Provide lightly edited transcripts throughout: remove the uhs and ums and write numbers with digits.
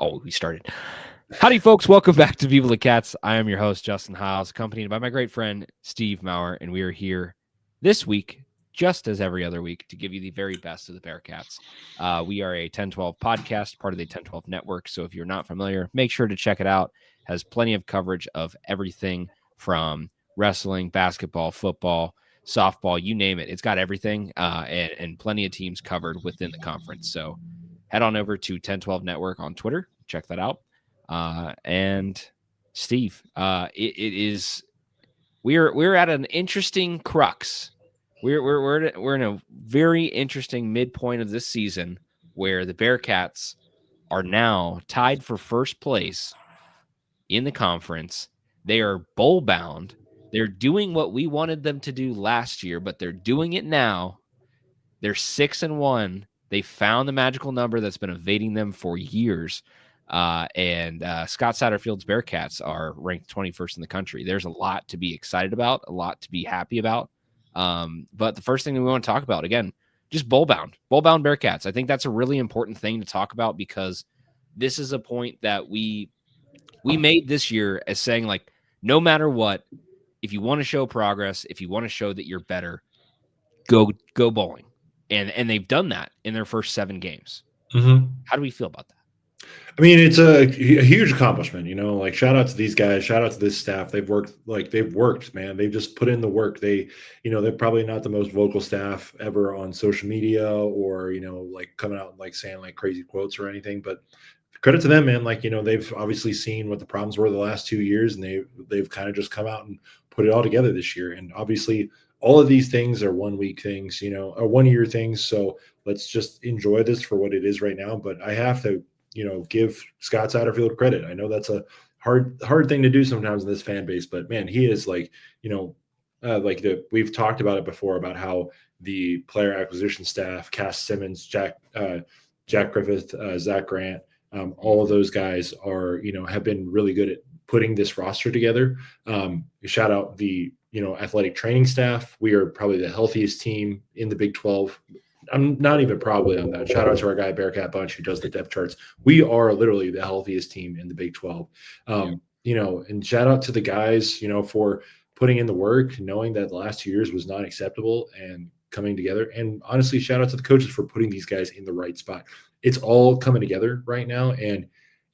We started. Howdy, folks. Welcome back to Viva La Cats. I am your host, Justin Hiles, accompanied by my great friend, Steve Maurer, and we are here this week, just as every other week, to give you the very best of the Bearcats. We are a 1012 podcast, part of the 1012 network, so if you're not familiar, make sure to check it out. It has plenty of coverage of everything from wrestling, basketball, football, softball, you name it. It's got everything and plenty of teams covered within the conference. So head on over to 1012 Network on Twitter. Check that out. And Steve, it is we're at an interesting crux. We're in a very interesting midpoint of this season where the Bearcats are now tied for first place in the conference. They are bowl bound. They're doing what we wanted them to do last year, but they're doing it now. They're 6-1. They found the magical number that's been evading them for years. And Scott Satterfield's Bearcats are ranked 21st in the country. There's a lot to be excited about, a lot to be happy about. But the first thing that we want to talk about, again, just bowl bound Bearcats. I think that's a really important thing to talk about because this is a point that we made this year as saying, like, no matter what, if you want to show progress, if you want to show that you're better, go bowling. And they've done that in their first 7 games. Mm-hmm. How do we feel about that? I mean, it's a huge accomplishment, like shout out to these guys, shout out to this staff. They've worked, man. They've just put in the work. They're probably not the most vocal staff ever on social media or, like coming out and like saying like crazy quotes or anything, but credit to them, man. They've obviously seen what the problems were the last 2 years and they've kind of just come out and put it all together this year. And obviously all of these things are 1 week things, or 1 year things. So let's just enjoy this for what it is right now. But I have to, give Scott Satterfield credit. I know that's a hard thing to do sometimes in this fan base, but man, he is we've talked about it before about how the player acquisition staff, Cass Simmons, Jack Griffith, Zach Grant, all of those guys are, have been really good at putting this roster together. Shout out the, athletic training staff. We are probably the healthiest team in the Big 12. I'm not even probably on that. Shout out to our guy Bearcat Bunch who does the depth charts. We are literally the healthiest team in the Big 12. And shout out to the guys, for putting in the work, knowing that the last 2 years was not acceptable and coming together. And honestly, shout out to the coaches for putting these guys in the right spot. It's all coming together right now. And,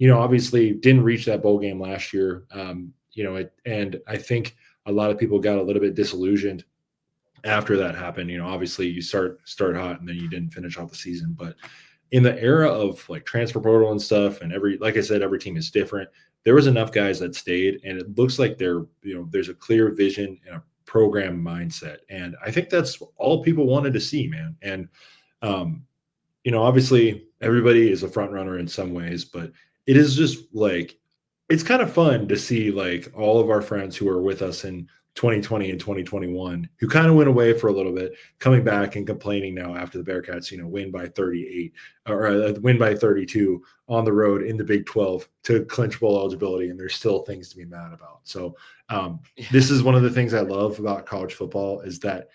obviously didn't reach that bowl game last year. And I think a lot of people got a little bit disillusioned after that happened. Obviously you start hot and then you didn't finish off the season. But in the era of like transfer portal and stuff, and like I said, every team is different. There was enough guys that stayed, and it looks like there's a clear vision and a program mindset. And I think that's all people wanted to see, man. And, obviously everybody is a front runner in some ways, but it is just like, it's kind of fun to see like all of our friends who are with us in 2020 and 2021 who kind of went away for a little bit, coming back and complaining now after the Bearcats, win by 38 or win by 32 on the road in the Big 12 to clinch bowl eligibility. And there's still things to be mad about. So this is one of the things I love about college football is that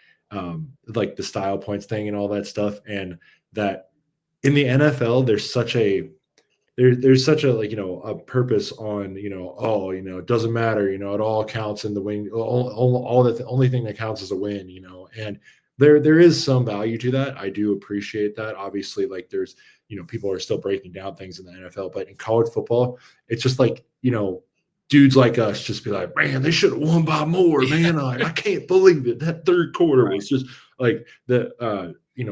like the style points thing and all that stuff. And that in the NFL, there's such a a purpose on, it doesn't matter, it all counts in the win. The only thing that counts is a win, and there is some value to that. I do appreciate that. Obviously, like there's, people are still breaking down things in the NFL, but in college football, it's just like, dudes like us just be like, man, they should have won by more, man. I can't believe it. That third quarter was just like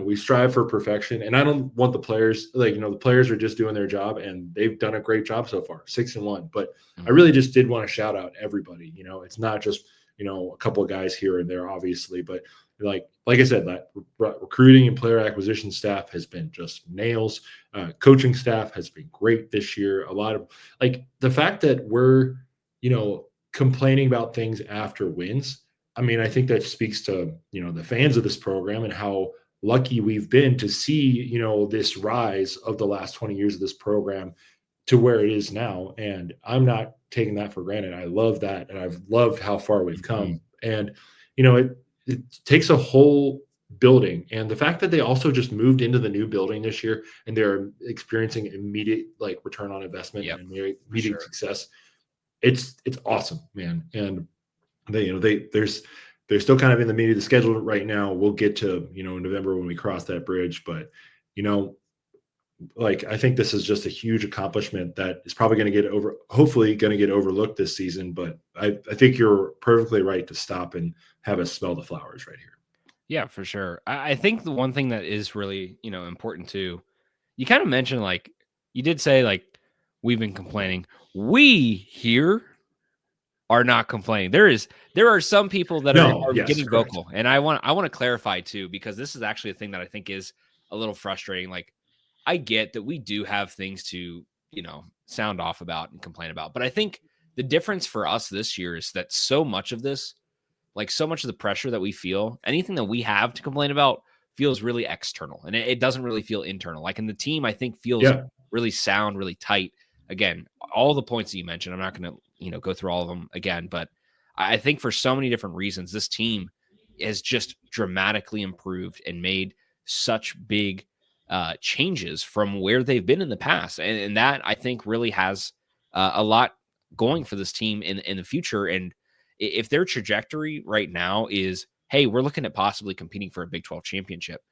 we strive for perfection, and I don't want the players the players are just doing their job and they've done a great job so far, 6-1. But I really just did want to shout out everybody. It's not just, a couple of guys here and there, obviously, but like I said, that recruiting and player acquisition staff has been just nails. Coaching staff has been great this year. A lot of like the fact that we're, complaining about things after wins. I mean, I think that speaks to, the fans of this program and how lucky we've been to see, this rise of the last 20 years of this program to where it is now. And I'm not taking that for granted. I love that. And I've loved how far we've come. And, it takes a whole building, and the fact that they also just moved into the new building this year and they're experiencing immediate like return on investment Yep, and for immediate sure. success, it's awesome, man. And they're still kind of in the meat of the schedule right now. We'll get to November when we cross that bridge, but you know like I think this is just a huge accomplishment that is probably going to get hopefully going to get overlooked this season. But I think you're perfectly right to stop and have us smell the flowers right here. Yeah, for sure. I think the one thing that is really, important too, you kind of mentioned like you did say like we've been complaining. We here are not complaining. There are some people that No, are yes, getting correct. vocal, and I want to clarify too because this is actually a thing that I think is a little frustrating. Like I get that we do have things to sound off about and complain about, but I think the difference for us this year is that so much of this, like so much of the pressure that we feel, anything that we have to complain about feels really external and it doesn't really feel internal. Like in the team, I think feels Yeah, really sound, really tight. Again, all the points that you mentioned, I'm not going to, go through all of them again, but I think for so many different reasons, this team has just dramatically improved and made such big changes from where they've been in the past. And that I think really has a lot going for this team in the future. And if their trajectory right now is, hey, we're looking at possibly competing for a Big 12 championship,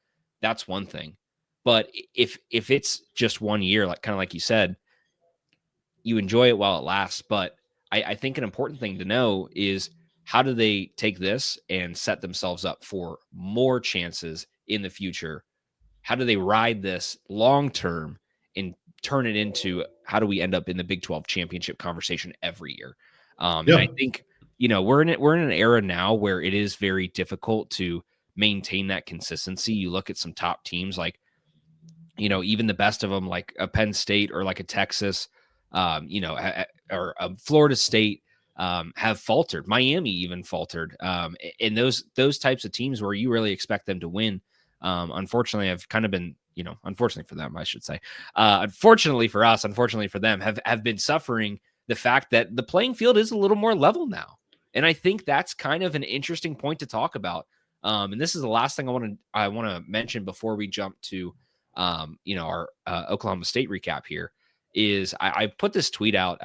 that's one thing. But if it's just 1 year, like kind of like you said, you enjoy it while it lasts. But I think an important thing to know is how do they take this and set themselves up for more chances in the future? How do they ride this long term and turn it into how do we end up in the Big 12 championship conversation every year? And I yeah, think we're in an era now where it is very difficult to maintain that consistency. You look at some top teams like even the best of them, like a Penn State or like a Texas, or a Florida State, have faltered. Miami even faltered. And those types of teams where you really expect them to win, unfortunately, have kind of been, unfortunately for them, I should say, unfortunately for us, unfortunately for them, have been suffering the fact that the playing field is a little more level now. And I think that's kind of an interesting point to talk about. And this is the last thing I want to mention before we jump to our Oklahoma State recap here is I put this tweet out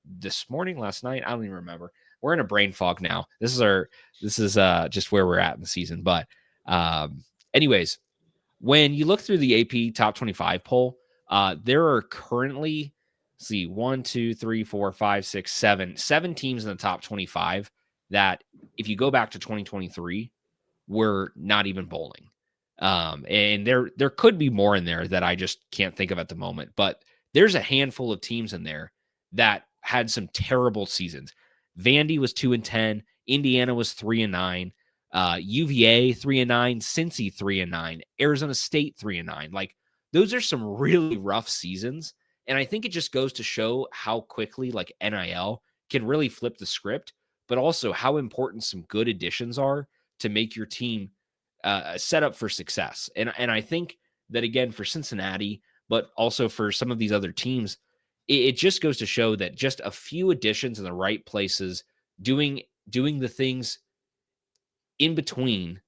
this morning, last night. I don't even remember. We're in a brain fog now. This is just where we're at in the season. But anyways, when you look through the AP top 25 poll, there are currently, see, 1, 2, 3, 4, 5, 6, 7 teams in the top 25 that if you go back to 2023, were not even bowling. And there could be more in there that I just can't think of at the moment, but there's a handful of teams in there that had some terrible seasons. Vandy was 2-10, Indiana was 3-9, UVA 3-9, Cincy 3-9, Arizona State 3-9. Like those are some really rough seasons, and I think it just goes to show how quickly like NIL can really flip the script, but also how important some good additions are to make your team set up for success. And I think that again for Cincinnati, but also for some of these other teams, it just goes to show that just a few additions in the right places, doing the things in between,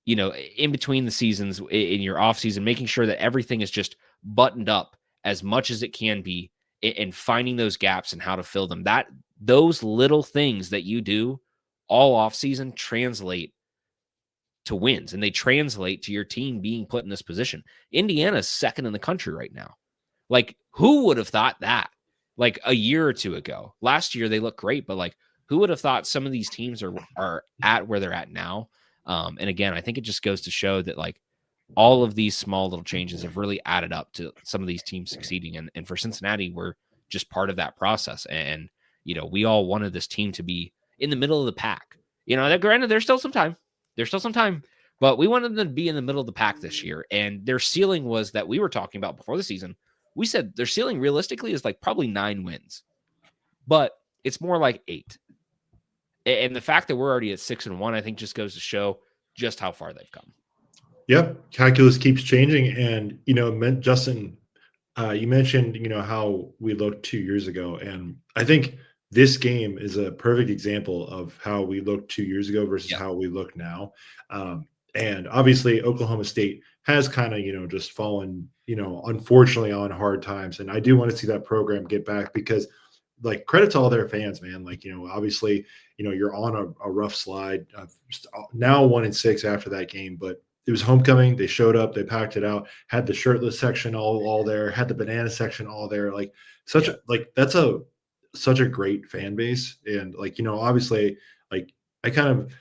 in between the seasons in your off season, making sure that everything is just buttoned up as much as it can be, and finding those gaps and how to fill them. That those little things that you do all off season translate to wins and they translate to your team being put in this position. Indiana's second in the country right now. Like, who would have thought that? Like a year or two ago. Last year they looked great, but like who would have thought some of these teams are at where they're at now? And again, I think it just goes to show that like all of these small little changes have really added up to some of these teams succeeding. And for Cincinnati, we're just part of that process. And we all wanted this team to be in the middle of the pack. That granted, there's still some time. There's still some time, but we wanted them to be in the middle of the pack this year. And their ceiling was that we were talking about before the season. We said their ceiling realistically is like probably 9 wins, but it's more like 8. And the fact that we're already at 6-1, I think just goes to show just how far they've come. Yep, calculus keeps changing, and Justin, you mentioned how we looked 2 years ago, and I think this game is a perfect example of how we looked 2 years ago versus Yeah. how we look now. And obviously, Oklahoma State has kind of, just fallen, unfortunately on hard times. And I do want to see that program get back because, like, credit to all their fans, man. Like, obviously, you're on a rough slide. Now 1-6 after that game, but it was homecoming. They showed up, they packed it out, had the shirtless section all there, had the banana section all there. Like, that's such a great fan base. And, like, obviously, like, I kind of,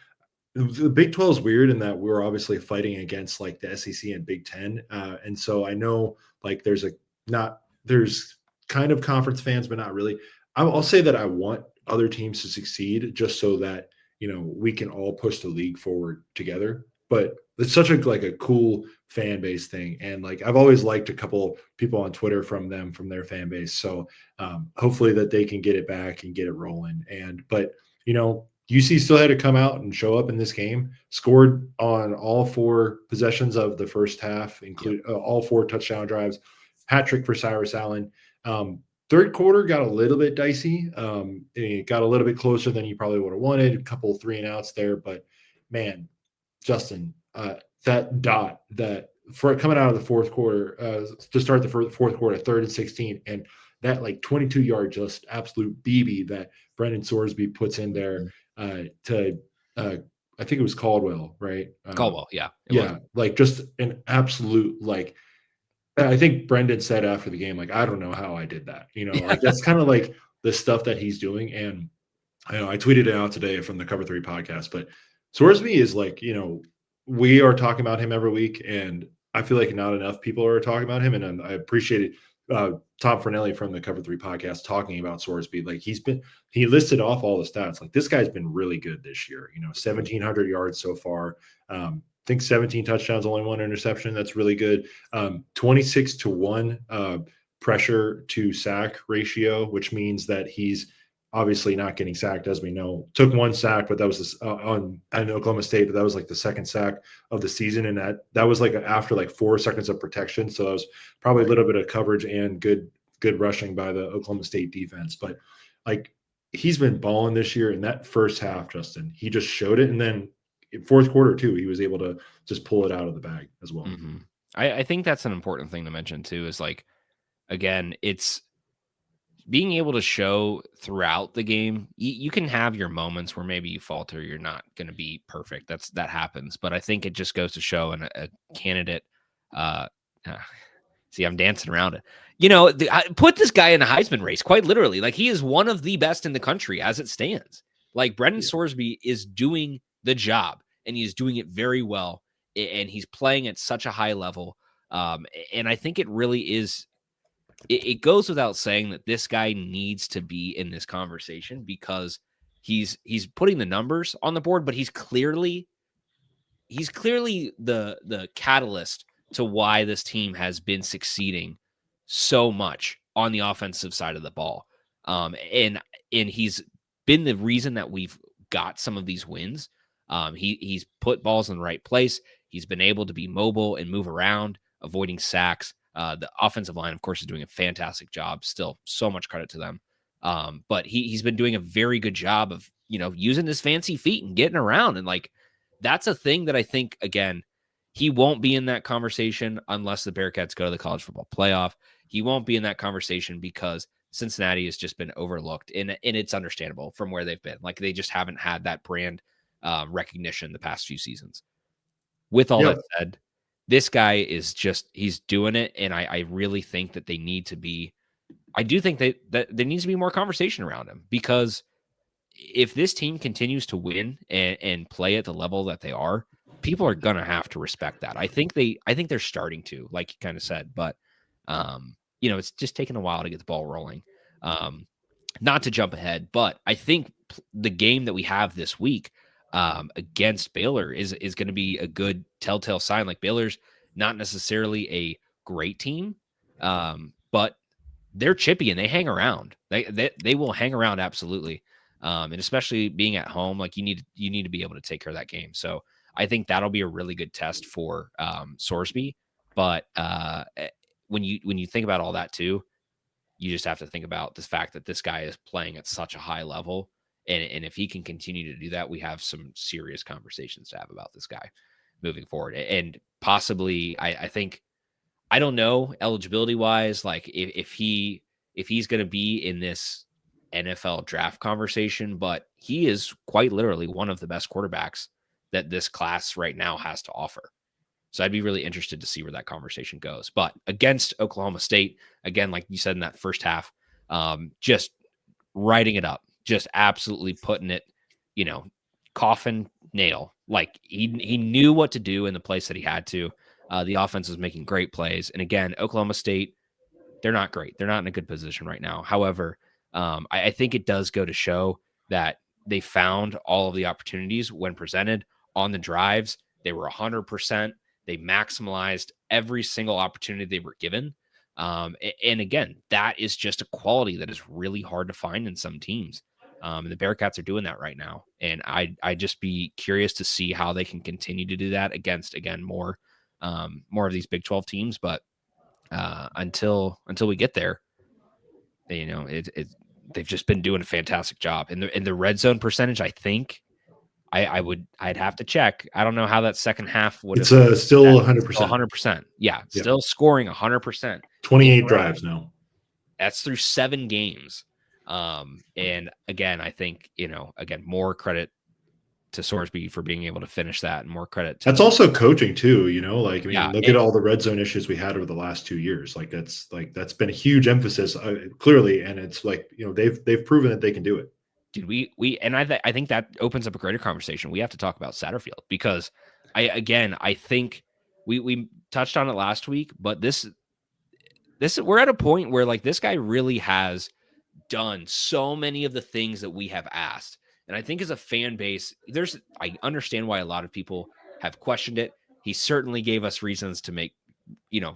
the Big 12 is weird in that we're obviously fighting against like the SEC and Big 10. And so I know like there's kind of conference fans, but not really. I'll say that I want other teams to succeed just so that, we can all push the league forward together. But it's such a cool fan base thing. And like, I've always liked a couple people on Twitter from their fan base. So hopefully that they can get it back and get it rolling. But UC still had to come out and show up in this game, scored on all 4 possessions of the first half, include all 4 touchdown drives, hat trick for Cyrus Allen. Third quarter got a little bit dicey. It got a little bit closer than you probably would have wanted, a couple 3-and-outs there. But, man, Justin, that dot that for coming out of the fourth quarter to start the fourth quarter, 3rd and 16, and that like 22-yard just absolute BB that Brendan Sorsby puts in there to I think it was Caldwell, right? Caldwell, yeah. Yeah, like just an absolute like I think Brendan said after the game, like, I don't know how I did that. Like that's kind of like the stuff that he's doing. And I know I tweeted it out today from the Cover 3 podcast, but Sorsby is like, we are talking about him every week, and I feel like not enough people are talking about him. And I appreciated Tom Fornelli from the Cover 3 podcast talking about Sorsby. Like he listed off all the stats. Like this guy's been really good this year. 1,700 yards so far. I think 17 touchdowns, only 1 interception. That's really good. 26-1 pressure to sack ratio, which means that he's obviously not getting sacked, as we know. Took 1 sack, but that was on Oklahoma State, but that was like the 2nd sack of the season. And that was like after like 4 seconds of protection. So that was probably a little bit of coverage and good rushing by the Oklahoma State defense. But like he's been balling this year in that first half, Justin. He just showed it. And then in fourth quarter too, he was able to just pull it out of the bag as well. Mm-hmm. I think that's an important thing to mention too, is like, again, it's being able to show throughout the game. You can have your moments where maybe you falter, you're not going to be perfect. That happens. But I think it just goes to show a candidate, see, I'm dancing around it. I put this guy in a Heisman race, quite literally. Like he is one of the best in the country as it stands. Like Brendan Sorsby is doing the job, and he's doing it very well, and he's playing at such a high level. And I think it really is. It goes without saying that this guy needs to be in this conversation because he's putting the numbers on the board, but he's clearly the catalyst to why this team has been succeeding so much on the offensive side of the ball. And he's been the reason that we've got some of these wins. He's put balls in the right place. He's been able to be mobile and move around, avoiding sacks. The offensive line, of course, is doing a fantastic job. Still, so much credit to them. But he's been doing a very good job of, using his fancy feet and getting around. And like, that's a thing that I think, again, he won't be in that conversation unless the Bearcats go to the college football playoff. He won't be in that conversation because Cincinnati has just been overlooked. And it's understandable from where they've been. Like, they just haven't had that brand recognition the past few seasons. With all that said, this guy is he's doing it. And I really think that I do think that there needs to be more conversation around him, because if this team continues to win and play at the level that they are, people are going to have to respect that. I think they're starting to, like you kind of said, but it's just taking a while to get the ball rolling. Not to jump ahead, but I think the game that we have this week against Baylor is going to be a good telltale sign. Like, Baylor's not necessarily a great team, but they're chippy and they hang around. They will hang around, absolutely. And especially being at home, like you need to be able to take care of that game. So I think that'll be a really good test for Sorsby. But when you think about all that too, you just have to think about the fact that this guy is playing at such a high level. And if he can continue to do that, we have some serious conversations to have about this guy. moving forward. And possibly, I think, I don't know, eligibility wise, like if he's going to be in this NFL draft conversation, but he is quite literally one of the best quarterbacks that this class right now has to offer. So I'd be really interested to see where that conversation goes. But against Oklahoma State, again, like you said in that first half, just writing it up, just absolutely putting it, coffin nail. Like he knew what to do in the place that he had to. The offense was making great plays. And again, Oklahoma State, they're not great. They're not in a good position right now. However, I think it does go to show that they found all of the opportunities when presented on the drives. They were 100%. They maximized every single opportunity they were given. And again, that is just a quality that is really hard to find in some teams. And the Bearcats are doing that right now. And I'd just be curious to see how they can continue to do that against, again, more of these Big 12 teams. But until we get there, they've just been doing a fantastic job. In the red zone percentage, I think I'd have to check. I don't know how that second half would. It's still 100%. 100%. Yeah, still scoring 100%. 28 drives now. That's through 7 games. And again, I think more credit to Sorsby for being able to finish that, and more credit to that's also coaching too. Look at all the red zone issues we had over the last 2 years. That's been a huge emphasis clearly, and it's they've proven that they can do it. Dude, I think that opens up a greater conversation. We have to talk about Satterfield, because I think we touched on it last week, but this we're at a point where this guy really has done so many of the things that we have asked. And I think as a fan base, I understand why a lot of people have questioned it. He certainly gave us reasons to make,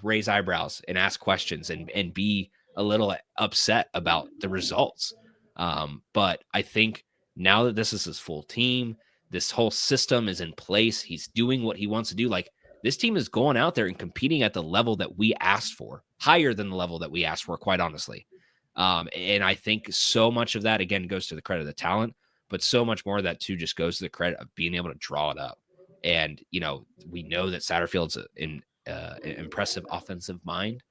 raise eyebrows and ask questions and be a little upset about the results. But I think now that this is his full team, this whole system is in place, he's doing what he wants to do. This team is going out there and competing at the level that we asked for, higher than the level that we asked for, quite honestly. And I think so much of that, again, goes to the credit of the talent, but so much more of that too just goes to the credit of being able to draw it up. And, we know that Satterfield's an impressive offensive mind.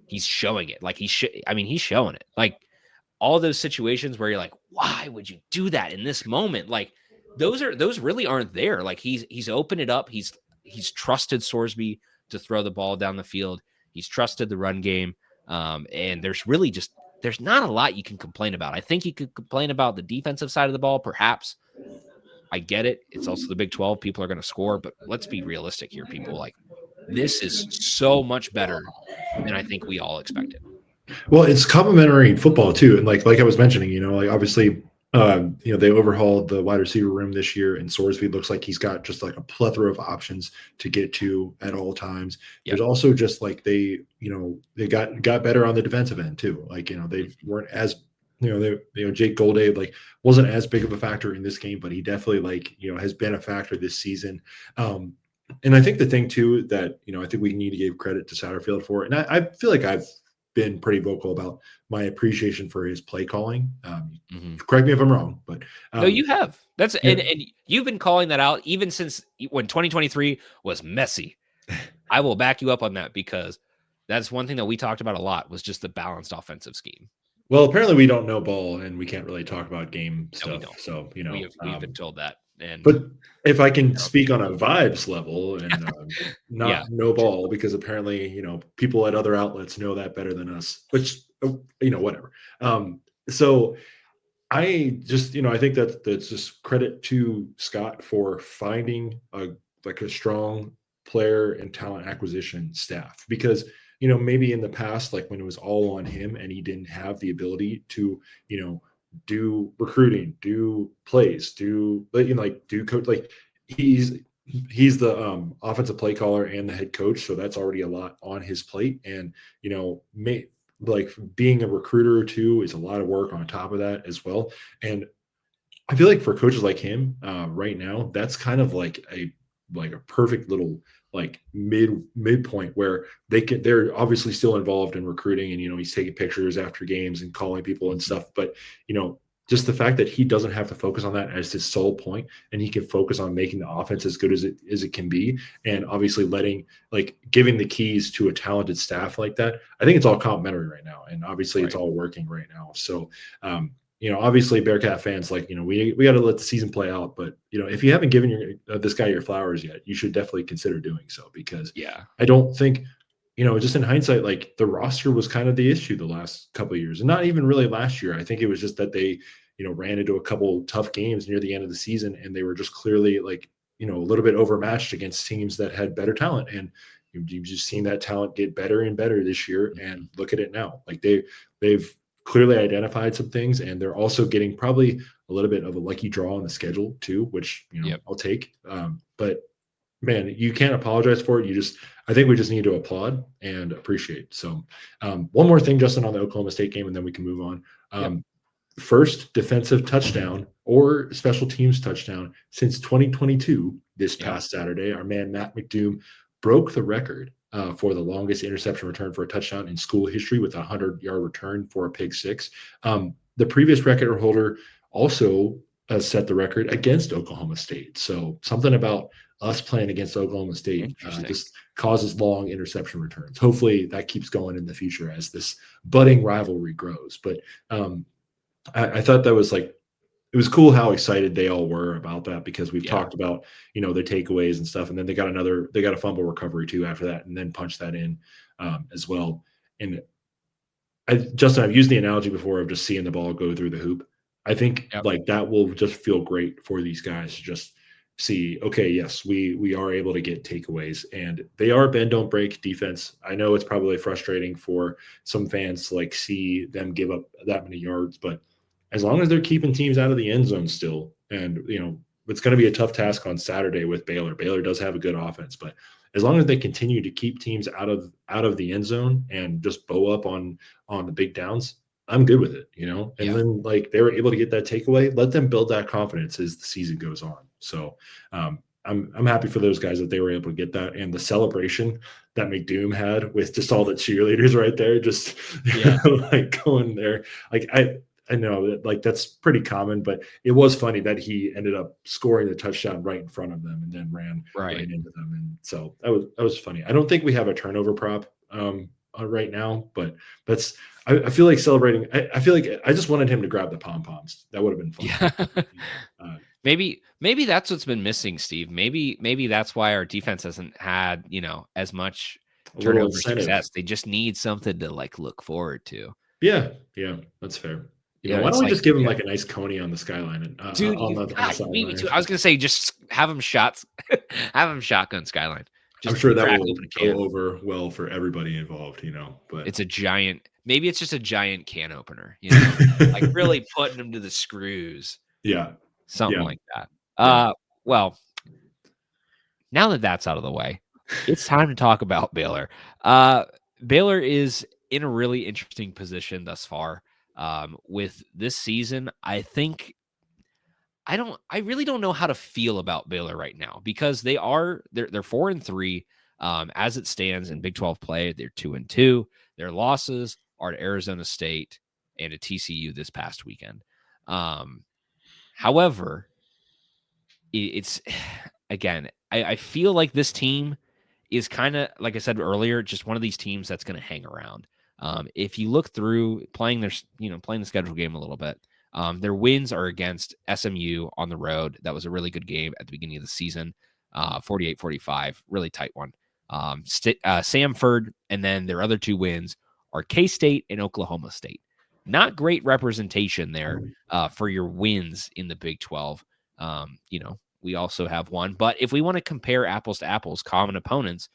He's showing it. He's showing it. All those situations where you're like, why would you do that in this moment? Those really aren't there. He's opened it up. He's trusted Sorsby to throw the ball down the field. He's trusted the run game. And there's not a lot you can complain about. I think you could complain about the defensive side of the ball, perhaps. I get it. It's also the Big 12. People are going to score, but let's be realistic here, people. This is so much better than I think we all expected. Well, it's complementary in football too, and like I was mentioning, obviously, they overhauled the wide receiver room this year, and Sorsby looks like he's got just a plethora of options to get to at all times. Yep. There's also just they got better on the defensive end too. They weren't as Jake Golday wasn't as big of a factor in this game, but he definitely has been a factor this season. And I think the thing too that I think we need to give credit to Satterfield for, and I feel like I've been pretty vocal about my appreciation for his play calling. Correct me if I'm wrong, but no, you have. That's and you've been calling that out even since when 2023 was messy. I will back you up on that, because that's one thing that we talked about a lot, was just the balanced offensive scheme. Well, apparently we don't know ball, and we can't really talk about game stuff. So we've been told that. But if I can speak on a vibes level and not know ball, because apparently people at other outlets know that better than us. Which whatever. So I just I think that's just credit to Scott for finding a strong player and talent acquisition staff, because maybe in the past, when it was all on him and he didn't have the ability to do recruiting, do plays, do coach. He's the offensive play caller and the head coach, so that's already a lot on his plate. And being a recruiter too is a lot of work on top of that as well. And I feel like for coaches like him right now, that's kind of a perfect little midpoint where they're obviously still involved in recruiting, and he's taking pictures after games and calling people and stuff, but just the fact that he doesn't have to focus on that as his sole point, and he can focus on making the offense as good as it can be, and obviously giving the keys to a talented staff like that. I think it's all complimentary right now, and obviously it's all working right now. So, obviously Bearcat fans, we got to let the season play out. But if you haven't given this guy your flowers yet, you should definitely consider doing so, because I don't think. Just in hindsight, the roster was kind of the issue the last couple of years, and not even really last year. I think it was just that they, ran into a couple tough games near the end of the season, and they were just clearly a little bit overmatched against teams that had better talent. And you've just seen that talent get better and better this year. And look at it now. They've clearly identified some things, and they're also getting probably a little bit of a lucky draw on the schedule too, which I'll take. But man, you can't apologize for it. I think we just need to applaud and appreciate. So, one more thing, Justin, on the Oklahoma State game, and then we can move on. First defensive touchdown or special teams touchdown since 2022. This past Saturday, our man Matt McDoom broke the record for the longest interception return for a touchdown in school history with a 100-yard return for a pick six. The previous record holder also set the record against Oklahoma State. So something about us playing against Oklahoma State just causes long interception returns. Hopefully that keeps going in the future as this budding rivalry grows. But I thought that was it was cool how excited they all were about that, because we've talked about, their takeaways and stuff. And then they got a fumble recovery too after that, and then punched that in as well. And Justin, I've used the analogy before of just seeing the ball go through the hoop. I think that will just feel great for these guys to just see, okay, yes, we are able to get takeaways, and they are bend don't break defense. I know it's probably frustrating for some fans to see them give up that many yards, but as long as they're keeping teams out of the end zone still, and it's going to be a tough task on Saturday with Baylor. Baylor does have a good offense, but as long as they continue to keep teams out of the end zone and just bow up on the big downs, I'm good with it, and then they were able to get that takeaway. Let them build that confidence as the season goes on. So I'm happy for those guys that they were able to get that, and the celebration that McDoom had with just all the cheerleaders right there, just going there. I know that that's pretty common, but it was funny that he ended up scoring the touchdown right in front of them and then ran right into them. And so that was funny. I don't think we have a turnover prop right now, but I feel like celebrating. I feel like I just wanted him to grab the pom-poms. That would have been fun. Yeah. Maybe that's what's been missing, Steve. Maybe that's why our defense hasn't had, as much turnover success. They just need something to look forward to. Yeah, that's fair. Why don't we just give him a nice coney on the skyline? And, dude, me too. I was gonna say just have him shotgun skyline. I'm sure that will go over well for everybody involved, but it's maybe it's just a giant can opener, really putting them to the screws. Yeah. Something like that. Well, now that that's out of the way, it's time to talk about Baylor. Baylor is in a really interesting position thus far. With this season, I really don't know how to feel about Baylor right now, because they're 4-3 as it stands in Big 12 play. They're 2-2. Their losses are to Arizona State and to TCU this past weekend. However, it's again, I feel like this team is kind of, like I said earlier, just one of these teams that's going to hang around. If you look through playing the schedule game a little bit, their wins are against SMU on the road. That was a really good game at the beginning of the season, 48-45, really tight one. Samford, and then their other two wins are K-State and Oklahoma State. Not great representation there for your wins in the Big 12. We also have one, but if we want to compare apples to apples, common opponents,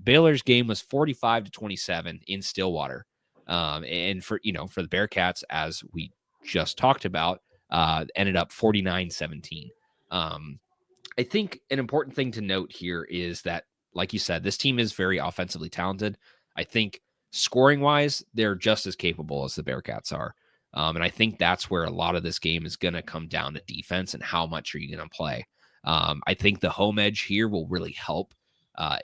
Baylor's game was 45-27 in Stillwater. And for the Bearcats, as we just talked about, ended up 49-17. I think an important thing to note here is that, like you said, this team is very offensively talented. I think scoring wise, they're just as capable as the Bearcats are. And I think that's where a lot of this game is going to come down to defense and how much are you going to play. I think the home edge here will really help.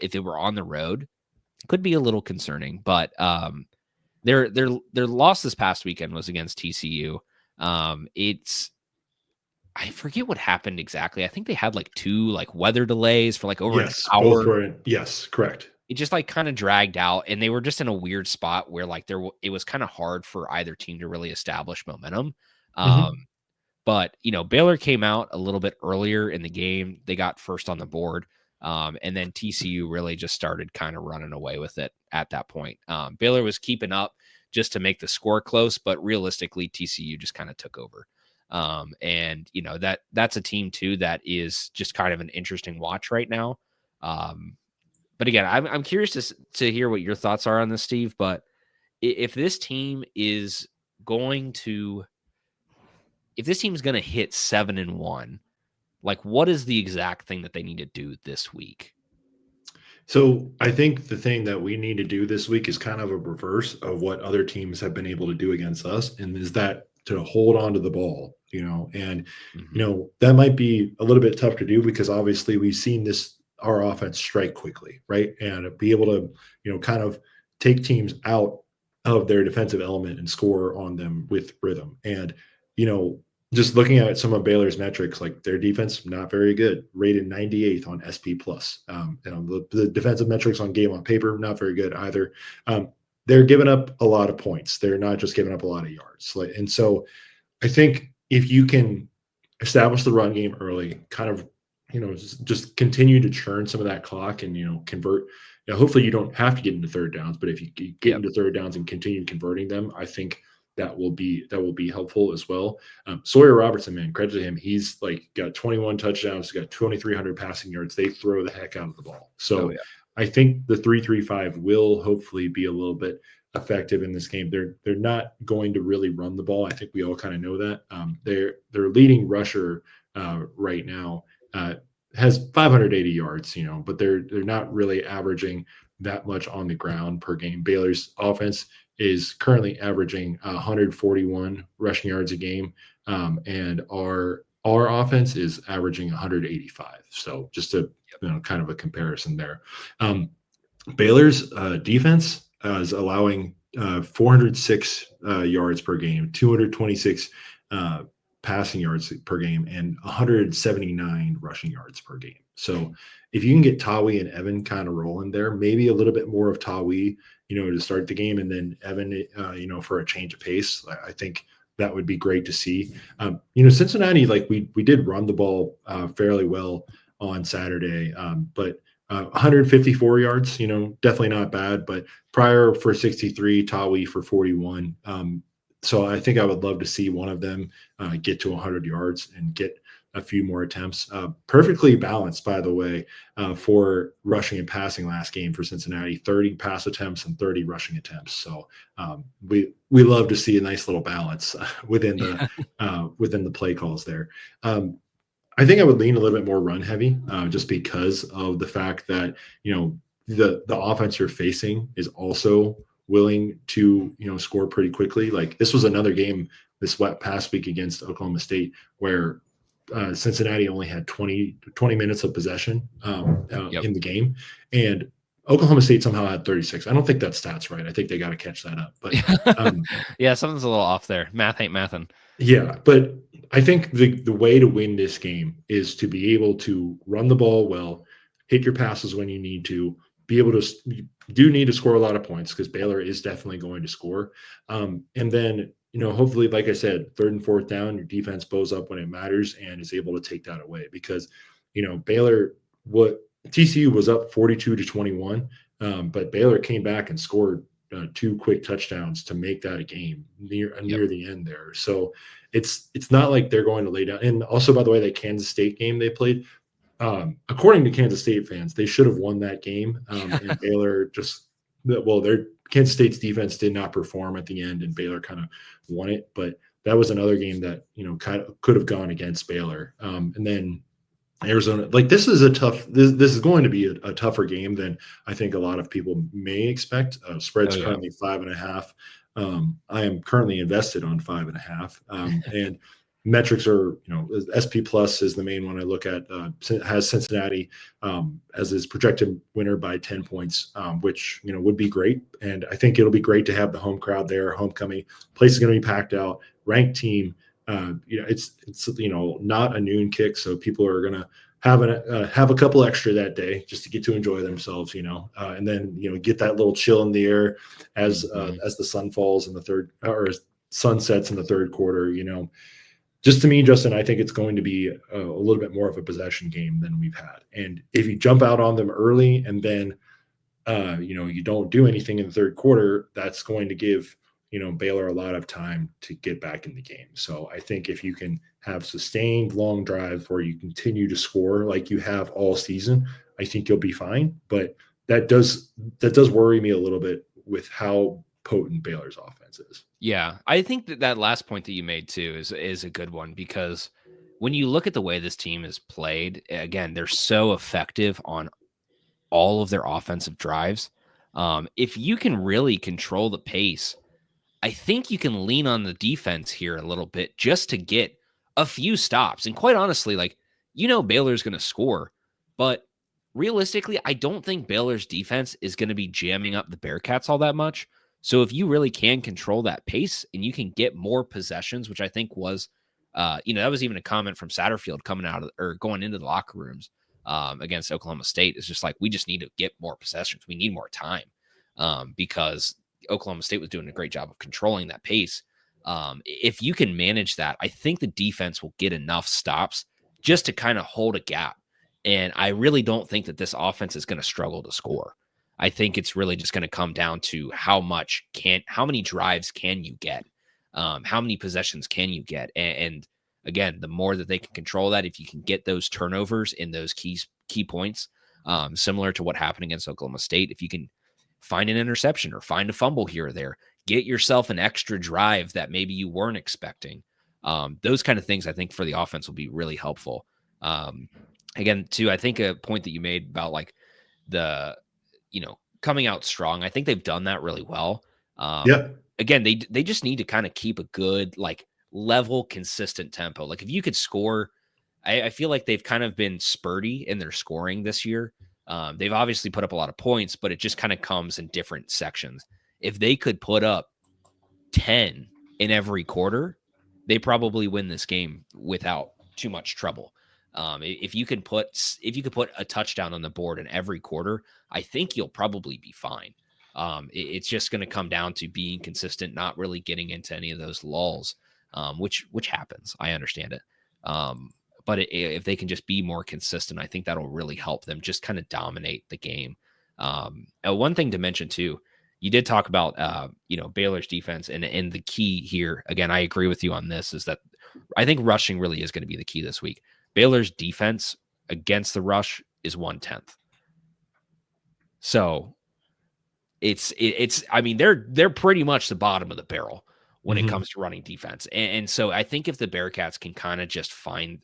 If it were on the road, it could be a little concerning, but their loss this past weekend was against TCU. I forget what happened exactly. I think they had like 2 like weather delays for like over an Yes, both hour. were in. Yes, correct. It just like kind of dragged out, and they were just in a weird spot where like it was kind of hard for either team to really establish momentum. Um, Mhm. but Baylor came out a little bit earlier in the game. They got first on the board. And then TCU really just started kind of running away with it at that point. Baylor was keeping up just to make the score close, but realistically, TCU just kind of took over. And that's a team too that is just kind of an interesting watch right now. But again, I'm curious to hear what your thoughts are on this, Steve. But if this team is going to, if this team's going to hit 7-1, like what is the exact thing that they need to do this week? So I think the thing that we need to do this week is kind of a reverse of what other teams have been able to do against us, and is that to hold on to the ball, and Mm-hmm. that might be a little bit tough to do because obviously we've seen our offense strike quickly, right, and be able to kind of take teams out of their defensive element and score on them with rhythm, and you know just looking at some of Baylor's metrics, like their defense, not very good, rated 98th on SP plus. The defensive metrics on Game on Paper, not very good either. They're giving up a lot of points. They're not just giving up a lot of yards. And so I think if you can establish the run game early, kind of, just continue to churn some of that clock and, convert. Hopefully you don't have to get into third downs, but if you get into third downs and continue converting them, I think that will be helpful as well. Sawyer Robertson, man, credit to him. He's like got 21 touchdowns, he's got 2,300 passing yards. They throw the heck out of the ball. Oh So yeah. I think the 3-3-5 will hopefully be a little bit effective in this game. They're not going to really run the ball. I think we all kind of know that. Their leading rusher right now has 580 yards, but they're not really averaging that much on the ground per game. Baylor's offense is currently averaging 141 rushing yards a game, and our offense is averaging 185. So just a kind of a comparison there. Baylor's defense is allowing 406 yards per game, 226 passing yards per game, and 179 rushing yards per game. So if you can get Tawi and Evan kind of rolling there, maybe a little bit more of Tawi, to start the game, and then Evan, for a change of pace, I think that would be great to see. Cincinnati, like we did run the ball fairly well on Saturday, but 154 yards, definitely not bad, but Pryor for 63, Tawi for 41. So I think I would love to see one of them get to 100 yards and get a few more attempts. Perfectly balanced, by the way, for rushing and passing last game for Cincinnati, 30 pass attempts and 30 rushing attempts. So we love to see a nice little balance within the play calls there. I think I would lean a little bit more run heavy, just because of the fact that the offense you're facing is also willing to score pretty quickly. Like this was another game this past week against Oklahoma State where Cincinnati only had 20 minutes of possession in the game, and Oklahoma State somehow had 36. I don't think that stat's right. I think they got to catch that up. But Yeah, something's a little off there. Math ain't mathin'. yeah, but I think the way to win this game is to be able to run the ball well, hit your passes when you need to, be able to you do need to score a lot of points because Baylor is definitely going to score. And then, hopefully, like I said, third and fourth down, your defense bows up when it matters and is able to take that away because, Baylor, TCU was up 42-21, but Baylor came back and scored 2 quick touchdowns to make that a game near the end there. So it's not like they're going to lay down. And also, by the way, that Kansas State game they played, according to Kansas State fans, they should have won that game. And Baylor their Kansas State's defense did not perform at the end, and Baylor kind of won it. But that was another game that kind of could have gone against Baylor. And then Arizona, like this is this is going to be a tougher game than I think a lot of people may expect. Spread's currently 5.5. I am currently invested on 5.5. And metrics are, SP plus is the main one I look at. Has Cincinnati as his projected winner by 10 points, which would be great. And I think it'll be great to have the home crowd there. Homecoming place is going to be packed out. Ranked team. It's not a noon kick, so people are gonna have a couple extra that day just to get to enjoy themselves, and then get that little chill in the air as the sun falls in the third, or as sun sets in the third quarter. Just to me, Justin, I think it's going to be a little bit more of a possession game than we've had. And if you jump out on them early and then you don't do anything in the third quarter, that's going to give Baylor a lot of time to get back in the game. So I think if you can have sustained long drives where you continue to score like you have all season, I think you'll be fine. But that does worry me a little bit with how potent Baylor's offense is. Yeah, I think that last point that you made too is a good one, because when you look at the way this team is played, again, they're so effective on all of their offensive drives. If you can really control the pace, I think you can lean on the defense here a little bit just to get a few stops. And quite honestly, Baylor's going to score, but realistically, I don't think Baylor's defense is going to be jamming up the Bearcats all that much. So if you really can control that pace and you can get more possessions, which I think was, that was even a comment from Satterfield coming out or going into the locker rooms against Oklahoma State. It's just like, we just need to get more possessions. We need more time because Oklahoma State was doing a great job of controlling that pace. If you can manage that, I think the defense will get enough stops just to kind of hold a gap. And I really don't think that this offense is going to struggle to score. I think it's really just going to come down to how many drives can you get? How many possessions can you get? And again, the more that they can control that, if you can get those turnovers in those key points, similar to what happened against Oklahoma State, if you can find an interception or find a fumble here or there, get yourself an extra drive that maybe you weren't expecting. Those kind of things, I think, for the offense will be really helpful. Again, too, I think a point that you made about the coming out strong, I think they've done that really well. Again, they just need to kind of keep a good, level, consistent tempo. If you could score, I feel like they've kind of been spurty in their scoring this year. They've obviously put up a lot of points, but it just kind of comes in different sections. If they could put up 10 in every quarter, they probably win this game without too much trouble. If you could put a touchdown on the board in every quarter, I think you'll probably be fine. It's just going to come down to being consistent, not really getting into any of those lulls, which happens. I understand it. But if they can just be more consistent, I think that'll really help them just kind of dominate the game. One thing to mention too, you did talk about Baylor's defense, and the key here, again, I agree with you on this, is that I think rushing really is going to be the key this week. Baylor's defense against the rush is 1/10. So I mean, they're pretty much the bottom of the barrel when it comes to running defense. And so I think if the Bearcats can kind of just find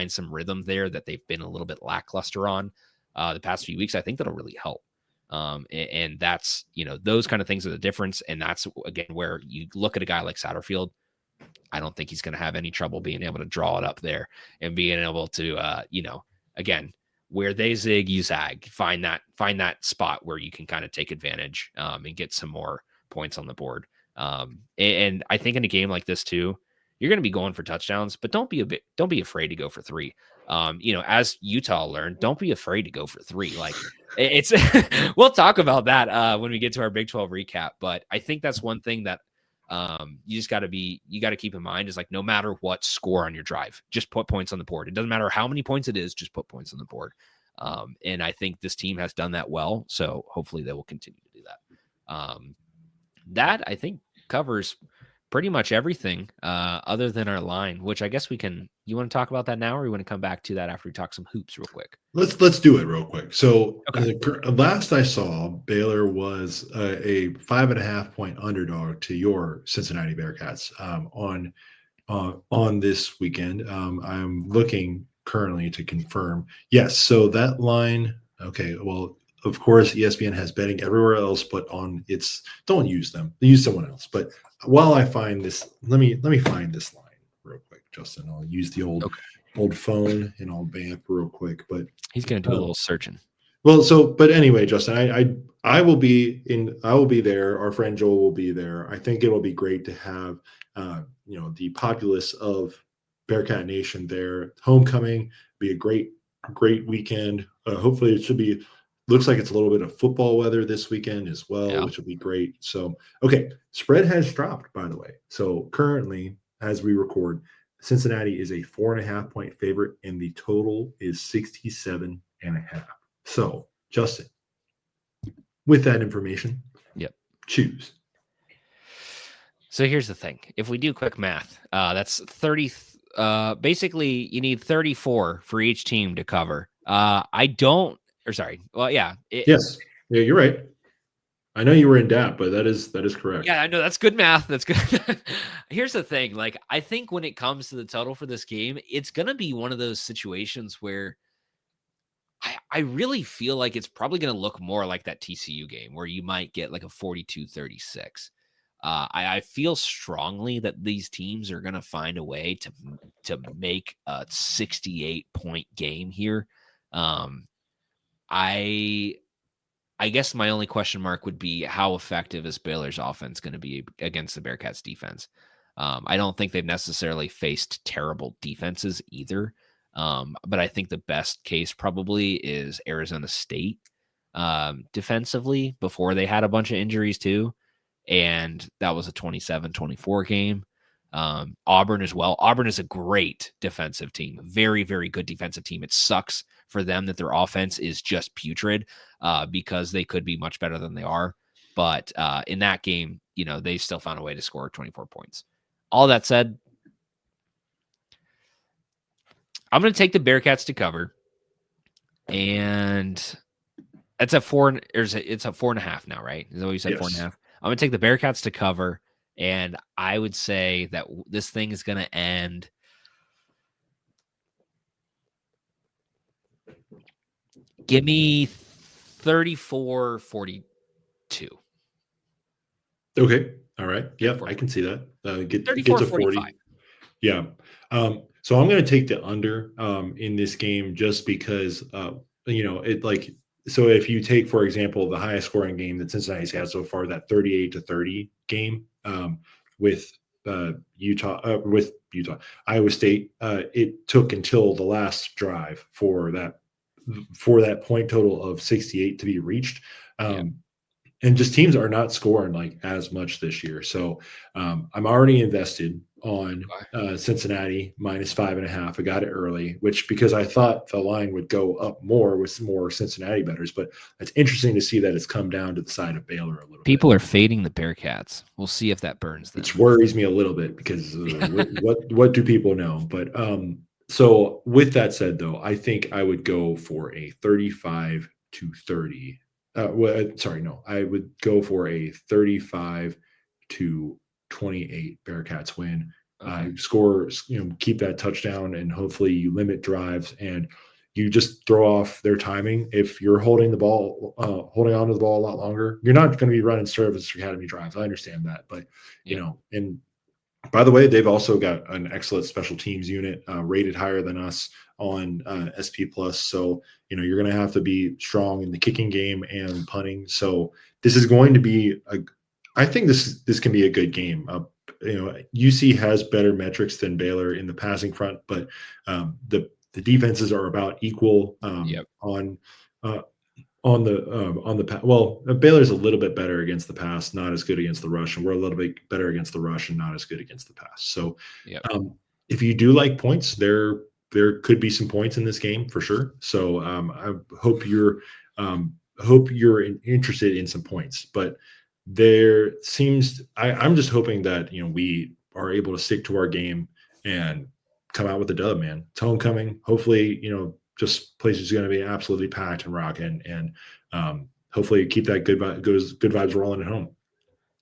some rhythm there that they've been a little bit lackluster on the past few weeks, I think that'll really help. And that's, those kind of things are the difference. And that's, again, where you look at a guy like Satterfield, I don't think he's going to have any trouble being able to draw it up there and being able to, again, where they zig, you zag, find that spot where you can kind of take advantage and get some more points on the board. And I think in a game like this too, you're going to be going for touchdowns, but don't be afraid to go for 3. As Utah learned, don't be afraid to go for 3. It's, we'll talk about that when we get to our Big 12 recap. But I think that's one thing that you got to keep in mind is no matter what score on your drive, just put points on the board. It doesn't matter how many points it is, just put points on the board. And I think this team has done that well. So hopefully they will continue to do that. That I think covers pretty much everything other than our line, which I guess you want to talk about that now, or you want to come back to that after we talk some hoops real quick? Let's do it real quick. So okay. Last I saw, Baylor was a 5.5 point underdog to your Cincinnati Bearcats on this weekend. I'm looking currently to confirm. Yes. So that line. Okay. Well, of course, ESPN has betting everywhere else, but don't use them. Use someone else. But while I find this, let me find this line real quick, Justin. I'll use the old phone and I'll vamp real quick. But he's going to do a little searching. Well, but anyway, Justin, I will be there. Our friend Joel will be there. I think it'll be great to have the populace of Bearcat Nation there. Homecoming be a great weekend. Hopefully, it should be. Looks like it's a little bit of football weather this weekend as well, Yeah. which will be great. So, okay, spread has dropped, by the way. So currently, as we record, Cincinnati is a 4.5-point favorite, and the total is 67.5. So, Justin, with that information, Yep. choose. So here's the thing. If we do quick math, that's 30. Basically, you need 34 for each team to cover. I don't, or sorry. Well, yeah. Yes. Yeah, you're right. I know you were in doubt, but that is correct. Yeah, I know that's good math. That's good. Here's the thing. Like, I think when it comes to the total for this game, it's going to be one of those situations where I really feel like it's probably going to look more like that TCU game where you might get like a 42-36. I feel strongly that these teams are going to find a way to make a 68-point game here. I guess my only question mark would be how effective is Baylor's offense going to be against the Bearcats defense? I don't think they've necessarily faced terrible defenses either. But I think the best case probably is Arizona State defensively before they had a bunch of injuries too. And that was a 27-24 game. Auburn as well. Auburn is a great defensive team, very, very good defensive team. It sucks for them that their offense is just putrid because they could be much better than they are. But in that game, they still found a way to score 24 points. All that said, I'm going to take the Bearcats to cover, and it's at 4. It's at 4.5 now, right? Is that what you said? Yes. 4.5. I'm going to take the Bearcats to cover, and I would say that this thing is going to end. Give me 34-42. Okay. All right. Yep, I can see that. Get to 40. 34-45. Yeah. So I'm going to take the under in this game just because it like so if you take, for example, the highest scoring game that Cincinnati's had so far, that 38-30 game with Iowa State, it took until the last drive for that point total of 68 to be reached. And just teams are not scoring like as much this year. So I'm already invested on Cincinnati -5.5. I got it early, which because I thought the line would go up more with some more Cincinnati bettors, but it's interesting to see that it's come down to the side of Baylor a little People bit. are fading the Bearcats. We'll see if that burns them. Which worries me a little bit because what do people know? But so with that said, though, I think I would go for a 35-30. I would go for a 35-28 Bearcats win. Score, keep that touchdown, and hopefully you limit drives and you just throw off their timing. If you're holding on to the ball a lot longer, you're not going to be running service academy drives. I understand that, but and by the way, they've also got an excellent special teams unit rated higher than us on SP Plus. So, you're going to have to be strong in the kicking game and punting. So this is going to be I think this can be a good game. UC has better metrics than Baylor in the passing front, but the defenses are about equal on the pass. Well, Baylor's a little bit better against the pass, not as good against the rush, and we're a little bit better against the rush and not as good against the pass. So, if you do like points, there could be some points in this game for sure. So, I hope you're interested in some points. But I'm just hoping that we are able to stick to our game and come out with a dub, man. It's homecoming. Hopefully, just place is going to be absolutely packed and rocking, and hopefully keep that good vibes rolling at home.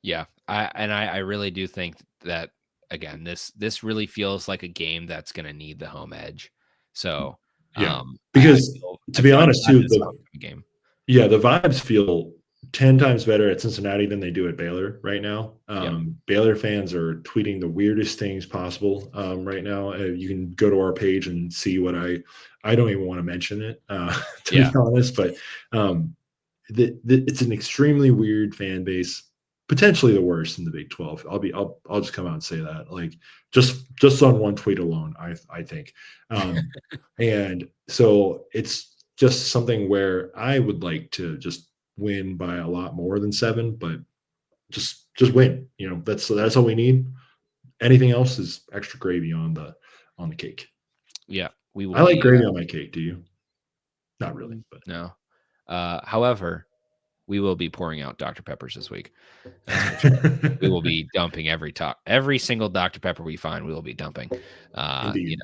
Yeah, I really do think that again, this really feels like a game that's going to need the home edge. So because to be honest, too, the game. Yeah, the vibes feel 10 times better at Cincinnati than they do at Baylor right now. Baylor fans are tweeting the weirdest things possible right now. You can go to our page and see what I don't even want to mention it, to be honest, but it's an extremely weird fan base, potentially the worst in the Big 12. I'll just come out and say that, like, just on one tweet alone, I think. And so it's just something where I would like to just win by a lot more than 7, but just win. That's all we need. Anything else is extra gravy on the cake. Yeah, we will I like be. gravy on my cake. Do you? Not really, but No. However, we will be pouring out Dr. Peppers this week. That's for sure. We will be dumping every single Dr. Pepper we find. We will be dumping. Indeed.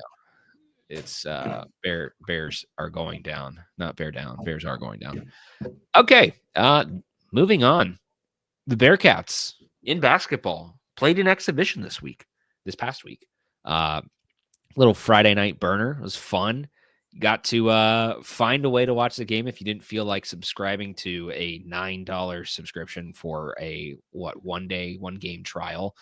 It's Bears are going down, not bear down. Bears are going down. Okay. Moving on. The Bearcats in basketball played an exhibition this past week. Little Friday night burner. It was fun. Got to find a way to watch the game if you didn't feel like subscribing to a $9 subscription for a one game trial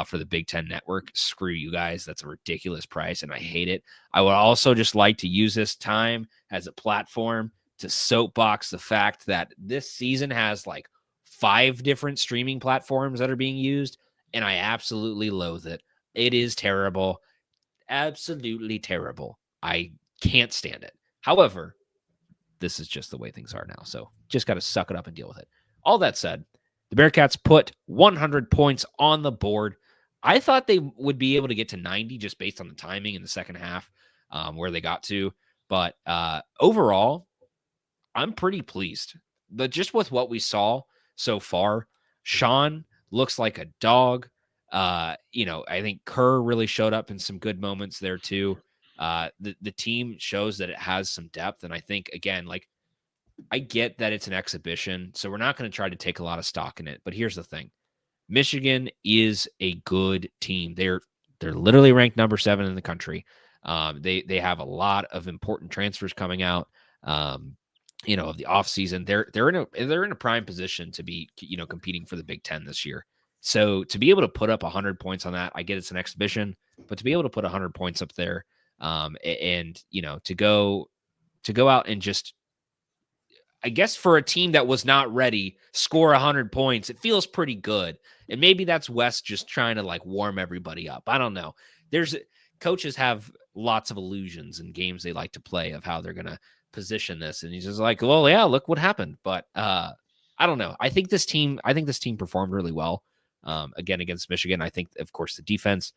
for the Big Ten Network. Screw you guys. That's a ridiculous price, and I hate it. I would also just like to use this time as a platform to soapbox the fact that this season has like 5 different streaming platforms that are being used, and I absolutely loathe it. It is terrible. Absolutely terrible. I can't stand it. However, this is just the way things are now. So just got to suck it up and deal with it. All that said, the Bearcats put 100 points on the board. I thought they would be able to get to 90 just based on the timing in the second half where they got to. But overall, I'm pretty pleased. But just with what we saw so far, Sean looks like a dog. I think Kerr really showed up in some good moments there too. The team shows that it has some depth, and I think again, like I get that it's an exhibition, so we're not going to try to take a lot of stock in it. But here's the thing: Michigan is a good team. They're literally ranked number 7 in the country. They have a lot of important transfers coming out. Of the offseason. They're in a prime position to be, competing for the Big Ten this year. So to be able to put up 100 points on that, I get it's an exhibition, but to be able to put 100 points up there, and to go out and just, I guess for a team that was not ready, score 100 points, it feels pretty good. And maybe that's West just trying to like warm everybody up. I don't know. Coaches have lots of illusions in games they like to play of how they're going to position this, and he's just like, well, yeah, look what happened. But I don't know. I think this team performed really well again against Michigan. I think, of course, the defense,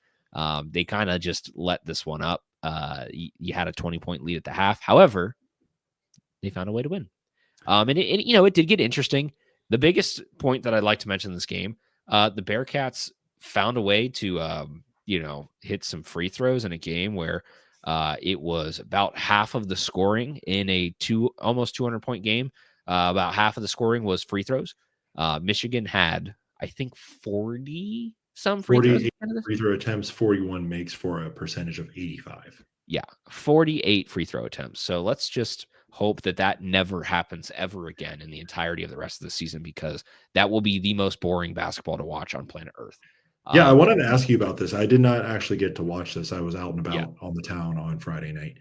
they kind of just let this one up. You had a 20-point lead at the half. However, they found a way to win. And it did get interesting. The biggest point that I'd like to mention in this game, the Bearcats found a way to hit some free throws in a game where it was about half of the scoring in a almost 200-point game. About half of the scoring was free throws. Michigan had, I think, 40 some free throws. 48 free throw attempts, 41 makes for a percentage of 85. Yeah, 48 free throw attempts. So let's just hope that never happens ever again in the entirety of the rest of the season, because that will be the most boring basketball to watch on planet Earth. Yeah, I wanted to ask you about this. I did not actually get to watch this. I was out and about Yeah. on the town on Friday night.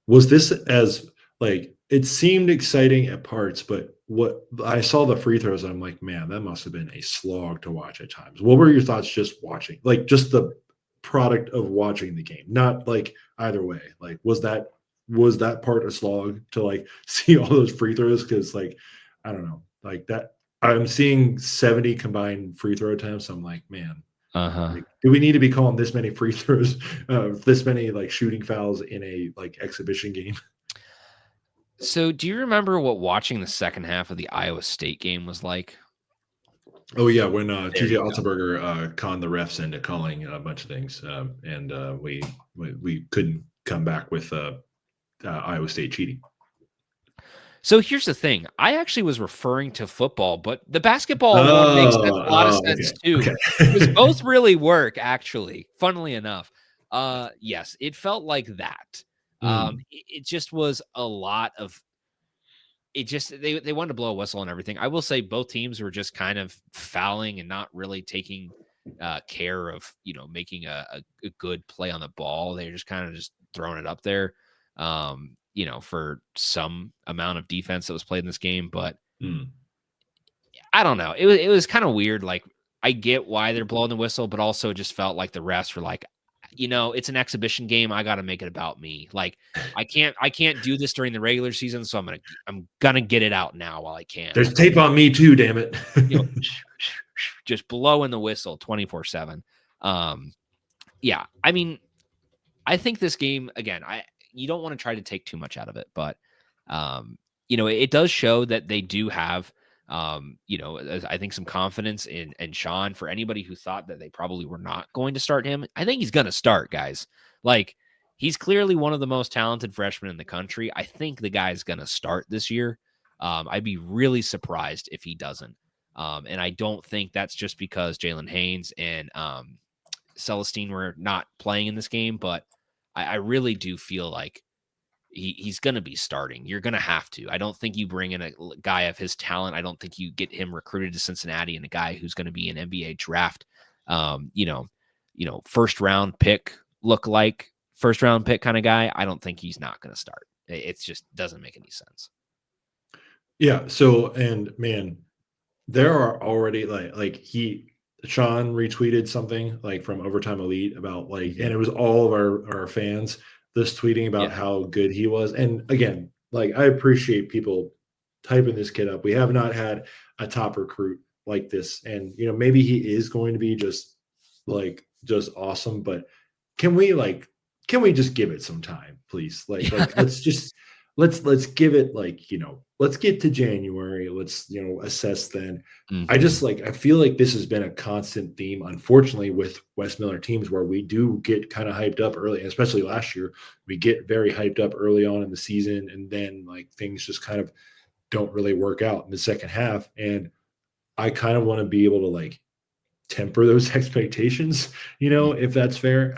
Was this as like, it seemed exciting at parts, but what I saw the free throws, and I'm like, man, that must have been a slog to watch at times. What were your thoughts just watching, like just the product of watching the game, not like either way? Like, was that part a slog to like see all those free throws? Because like, I don't know, like that I'm seeing 70 combined free throw attempts. I'm like, man, like, do we need to be calling this many free throws, this many like shooting fouls in a like exhibition game? So do you remember what watching the second half of the Iowa State game was like? Oh yeah, when TJ Otzelberger conned the refs into calling a bunch of things, and we couldn't come back with Iowa State cheating. So here's the thing. I actually was referring to football, but the basketball one makes a lot of sense too. Okay. Because both really work, actually, funnily enough. Yes, it felt like that. It just was a lot of it. Just they wanted to blow a whistle and everything. I will say both teams were just kind of fouling and not really taking care of making a good play on the ball. They're just kind of just throwing it up there. For some amount of defense that was played in this game. But I don't know. It was kind of weird. Like, I get why they're blowing the whistle, but also just felt like the refs were like, it's an exhibition game. I got to make it about me. Like, I can't do this during the regular season, so I'm gonna get it out now while I can. There's Like, tape on me too, damn it. just blowing the whistle 24/7. Yeah, I mean, I think this game again. You don't want to try to take too much out of it, but it does show that they do have I think some confidence in Sean. For anybody who thought that they probably were not going to start him, I think he's going to start, guys. Like, he's clearly one of the most talented freshmen in the country. I think the guy's going to start this year. I'd be really surprised if he doesn't. And I don't think that's just because Jalen Haynes and Celestine were not playing in this game, but I really do feel like he's going to be starting. You're going to have to. I don't think you bring in a guy of his talent. I don't think you get him recruited to Cincinnati and a guy who's going to be an NBA draft, first round pick kind of guy. I don't think he's not going to start. It just doesn't make any sense. Yeah. So, and man, there are already Sean retweeted something like from Overtime Elite about and it was all of our fans just tweeting about how good he was. And again, I appreciate people typing this kid up. We have not had a top recruit like this. And, maybe he is going to be just awesome, but can we just give it some time, please? Let's give it let's get to January. Let's, assess then. I just I feel like this has been a constant theme, unfortunately, with Wes Miller teams where we do get kind of hyped up early, especially last year. We get very hyped up early on in the season, and then things just kind of don't really work out in the second half. And I kind of want to be able to temper those expectations, if that's fair.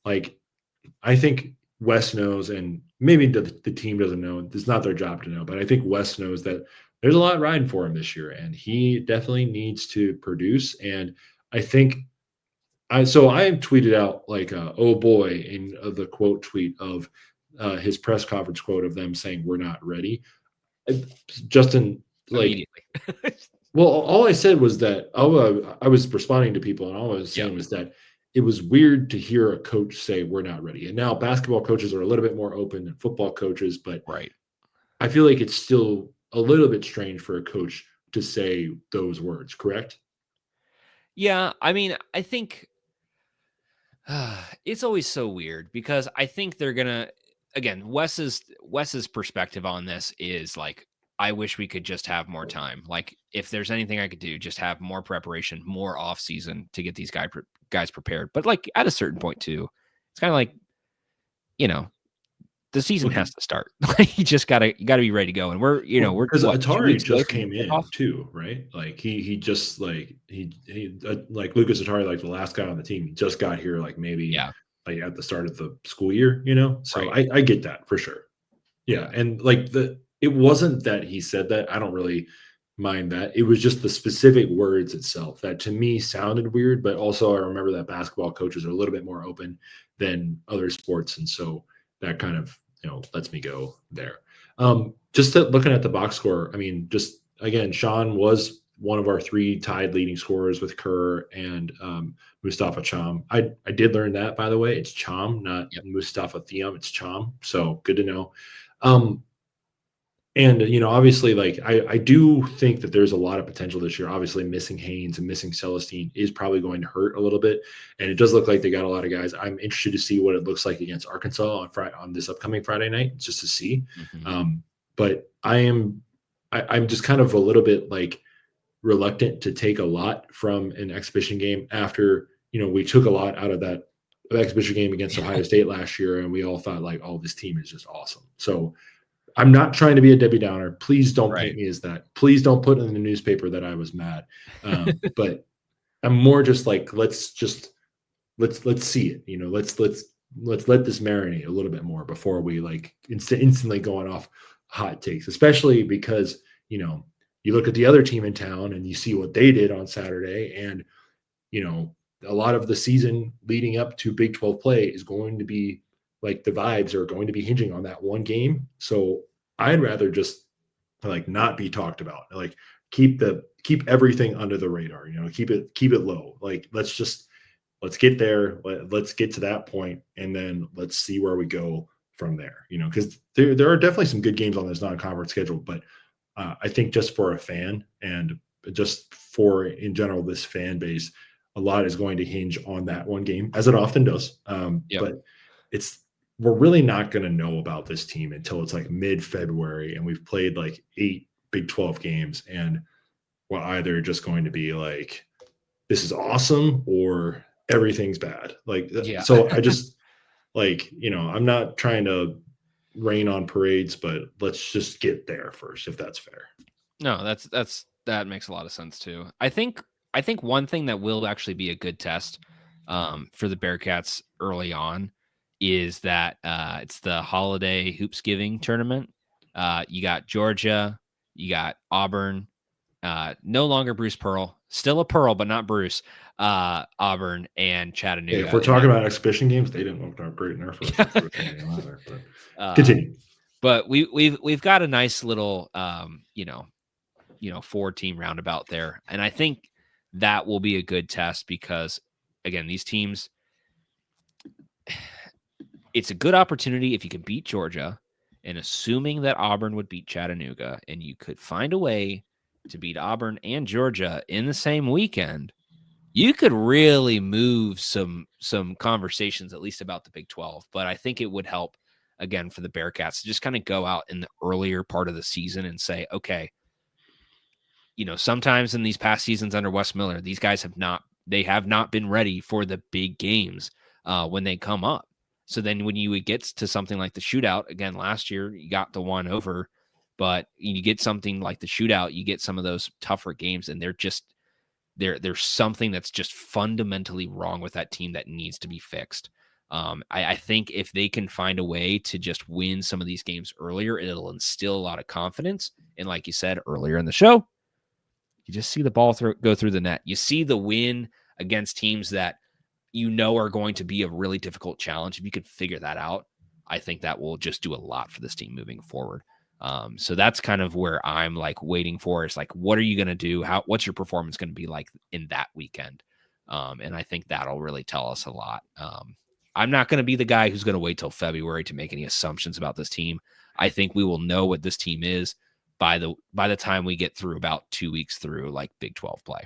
I think Wes knows, and maybe the team doesn't know. It's not their job to know, but I think Wes knows that there's a lot riding for him this year, and he definitely needs to produce. And I think I tweeted out oh boy, in the quote tweet of his press conference quote of them saying we're not ready. Justin, immediately. Well, all I said was that I was responding to people, and all I was saying was that it was weird to hear a coach say we're not ready. And now basketball coaches are a little bit more open than football coaches, but I feel like it's still a little bit strange for a coach to say those words, correct? Yeah, I mean, I think it's always so weird because I think they're gonna again, Wes's perspective on this is I wish we could just have more time. If there's anything I could do, just have more preparation, more off season to get these guys prepared. But at a certain point too, it's kind of the season has to start. You gotta be ready to go. And we're because what, Atari just came in too, right? He just Lucas Atari, the last guy on the team, just got here maybe at the start of the school year, So I get that for sure. Yeah, and it wasn't that he said that. I don't really mind that. It was just the specific words itself that to me sounded weird, but also I remember that basketball coaches are a little bit more open than other sports, and so that kind of lets me go there. Looking at the box score, I mean, just again, Sean was one of our 3 tied leading scorers with Kerr and Mustafa Cham. I did learn that, by the way. It's Cham, not Mustafa Thiam. It's Cham. So good to know. And, obviously, I do think that there's a lot of potential this year. Obviously, missing Haynes and missing Celestine is probably going to hurt a little bit. And it does look like they got a lot of guys. I'm interested to see what it looks like against Arkansas on this upcoming Friday night, just to see. But I'm just kind of a little bit reluctant to take a lot from an exhibition game after, we took a lot out of that exhibition game against Ohio State last year. And we all thought oh, this team is just awesome. So I'm not trying to be a Debbie Downer. Please don't paint me as that. Please don't put in the newspaper that I was mad. But I'm more just let's see it. Let's let this marinate a little bit more before we instantly going off hot takes, especially because you look at the other team in town and you see what they did on Saturday, and a lot of the season leading up to Big 12 play is going to be the vibes are going to be hinging on that one game. So I'd rather just not be talked about. keep everything under the radar. Keep it low. Like let's get there. Let's get to that point, and then let's see where we go from there. Because there are definitely some good games on this non-conference schedule, but I think just for a fan and just for in general this fan base, a lot is going to hinge on that one game, as it often does. But we're really not going to know about this team until it's like mid-February, and we've played like 8 Big 12 games, and we're either just going to be like, this is awesome, or everything's bad. So I just I'm not trying to rain on parades, but let's just get there first, if that's fair. No, that makes a lot of sense too. I think one thing that will actually be a good test for the Bearcats early on is that it's the holiday hoopsgiving tournament. You got Georgia, you got Auburn, no longer Bruce Pearl, still a Pearl, but not Bruce. Auburn and Chattanooga. Hey, if we're talking about exhibition games, they didn't look that great in their first exhibition game either. But continue. But we've got a nice little 4-team roundabout there, and I think that will be a good test because again, these teams, it's a good opportunity if you can beat Georgia, and assuming that Auburn would beat Chattanooga, and you could find a way to beat Auburn and Georgia in the same weekend, you could really move some conversations, at least about the Big 12. But I think it would help, again, for the Bearcats to just kind of go out in the earlier part of the season and say, okay, sometimes in these past seasons under Wes Miller, these guys have not been ready for the big games when they come up. So then when you get to something like the shootout, again, last year you got the one over, but you get something like the shootout, you get some of those tougher games, and there's something that's just fundamentally wrong with that team that needs to be fixed. I think if they can find a way to just win some of these games earlier, it'll instill a lot of confidence. And like you said earlier in the show, you just see the ball go through the net. You see the win against teams that are going to be a really difficult challenge. If you could figure that out, I think that will just do a lot for this team moving forward. So that's kind of where I'm like waiting for is like, what are you going to do? What's your performance going to be like in that weekend? And I think that'll really tell us a lot. I'm not going to be the guy who's going to wait till February to make any assumptions about this team. I think we will know what this team is by the time we get through about 2 weeks through like Big 12 play.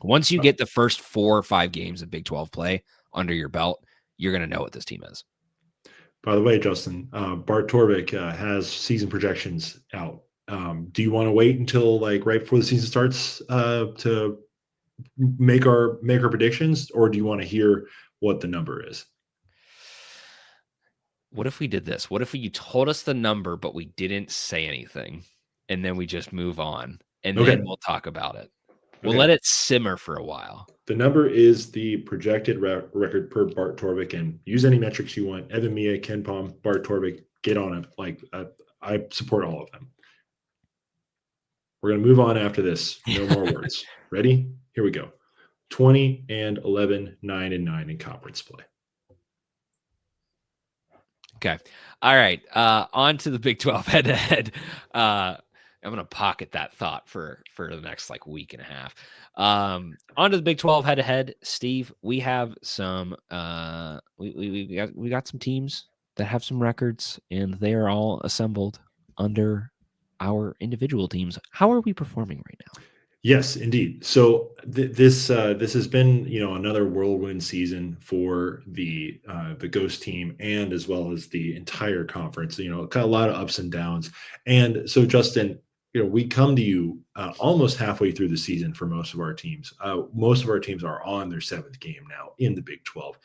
Once you get the first 4 or 5 games of Big 12 play under your belt, you're going to know what this team is. By the way, Justin, Bart Torvik has season projections out. Do you want to wait until like right before the season starts to make our predictions, or do you want to hear what the number is? What if we did this? What if you told us the number, but we didn't say anything, and then we just move on, and then we'll talk about it. We'll let it simmer for a while. The number is the projected record per Bart Torvik, and use any metrics you want. Evan Mia, Ken Palm, Bart Torvik, get on it. Like I support all of them. We're going to move on after this. No more words. Ready? Here we go. 20-11, 9-9 in conference play. Okay. All right. On to the Big 12 head-to-head. I'm going to pocket that thought for the next like week and a half. On to the Big 12 head-to-head. Steve, we have some we got some teams that have some records, and they are all assembled under our individual teams. How are we performing right now? Yes, indeed. So this has been another whirlwind season for the Ghost team, and as well as the entire conference. Kind of a lot of ups and downs. And so, Justin, we come to you almost halfway through the season for most of our teams. Most of our teams are on their 7th game now in the Big 12,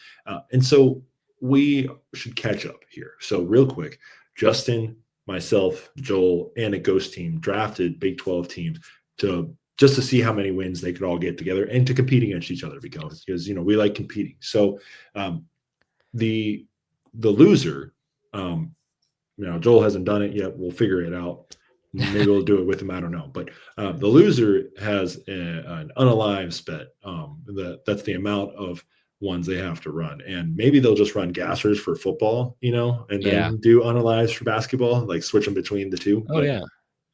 and so we should catch up here. So real quick, Justin, myself, Joel, and a Ghost team drafted Big 12 teams just to see how many wins they could all get together and to compete against each other because we like competing. So the loser, Joel hasn't done it yet. We'll figure it out. Maybe we'll do it with him. I don't know. But the loser has an unalive bet. That's the amount of ones they have to run. And maybe they'll just run gassers for football, and then do unalives for basketball, like switch them between the two. Oh, yeah.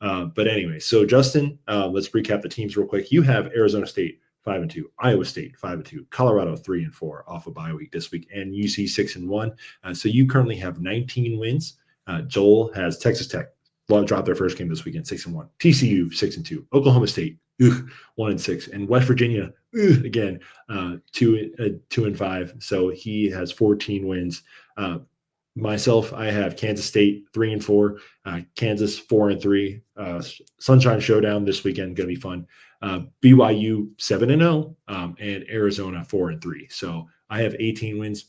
But anyway, so Justin, let's recap the teams real quick. You have Arizona State 5-2, Iowa State 5-2, Colorado 3-4 off a bye week this week, and UC 6-1. So you currently have 19 wins. Joel has Texas Tech dropped their first game this weekend, 6-1. TCU 6-2. Oklahoma State 1-6, and West Virginia again 2-5. So he has 14 wins. Myself, I have Kansas State 3-4, Kansas 4-3. Sunshine Showdown this weekend, gonna be fun. BYU 7-0, and Arizona 4-3. So I have 18 wins.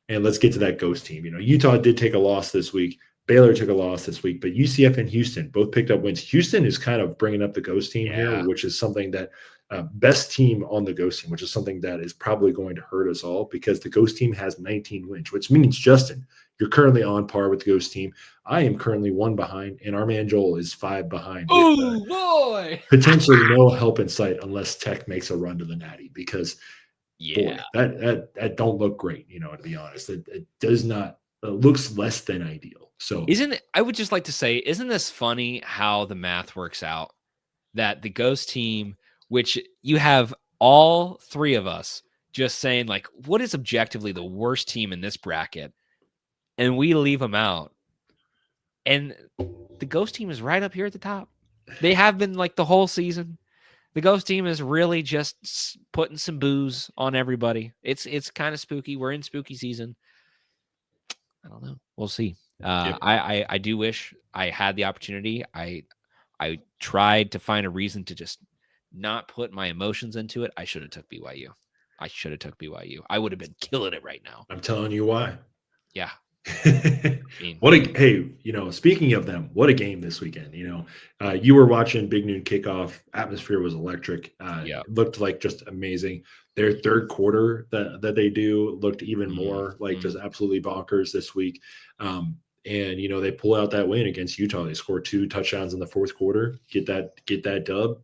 And let's get to that ghost team. Utah did take a loss this week. Baylor took a loss this week, but UCF and Houston both picked up wins. Houston is kind of bringing up the ghost team here, which is something that best team on the ghost team, which is something that is probably going to hurt us all because the ghost team has 19 wins, which means, Justin, you're currently on par with the ghost team. I am currently 1 behind, and our man Joel is 5 behind. Oh, boy. Potentially no help in sight unless Tech makes a run to the Natty because, boy, that don't look great, to be honest. It does not – looks less than ideal. So I would just like to say, isn't this funny how the math works out? That the ghost team, which you have all 3 of us just saying, like, what is objectively the worst team in this bracket? And we leave them out. And the ghost team is right up here at the top. They have been like the whole season. The ghost team is really just putting some booze on everybody. It's kind of spooky. We're in spooky season. I don't know. We'll see. I do wish I had the opportunity. I tried to find a reason to just not put my emotions into it. I should have took BYU. I would have been killing it right now. I'm telling you why. Yeah. Speaking of them, what a game this weekend. You were watching Big Noon Kickoff. Atmosphere was electric. It looked like just amazing. Their third quarter that they do looked even more like just absolutely bonkers this week. And they pull out that win against Utah. They score 2 touchdowns in the fourth quarter. Get that dub.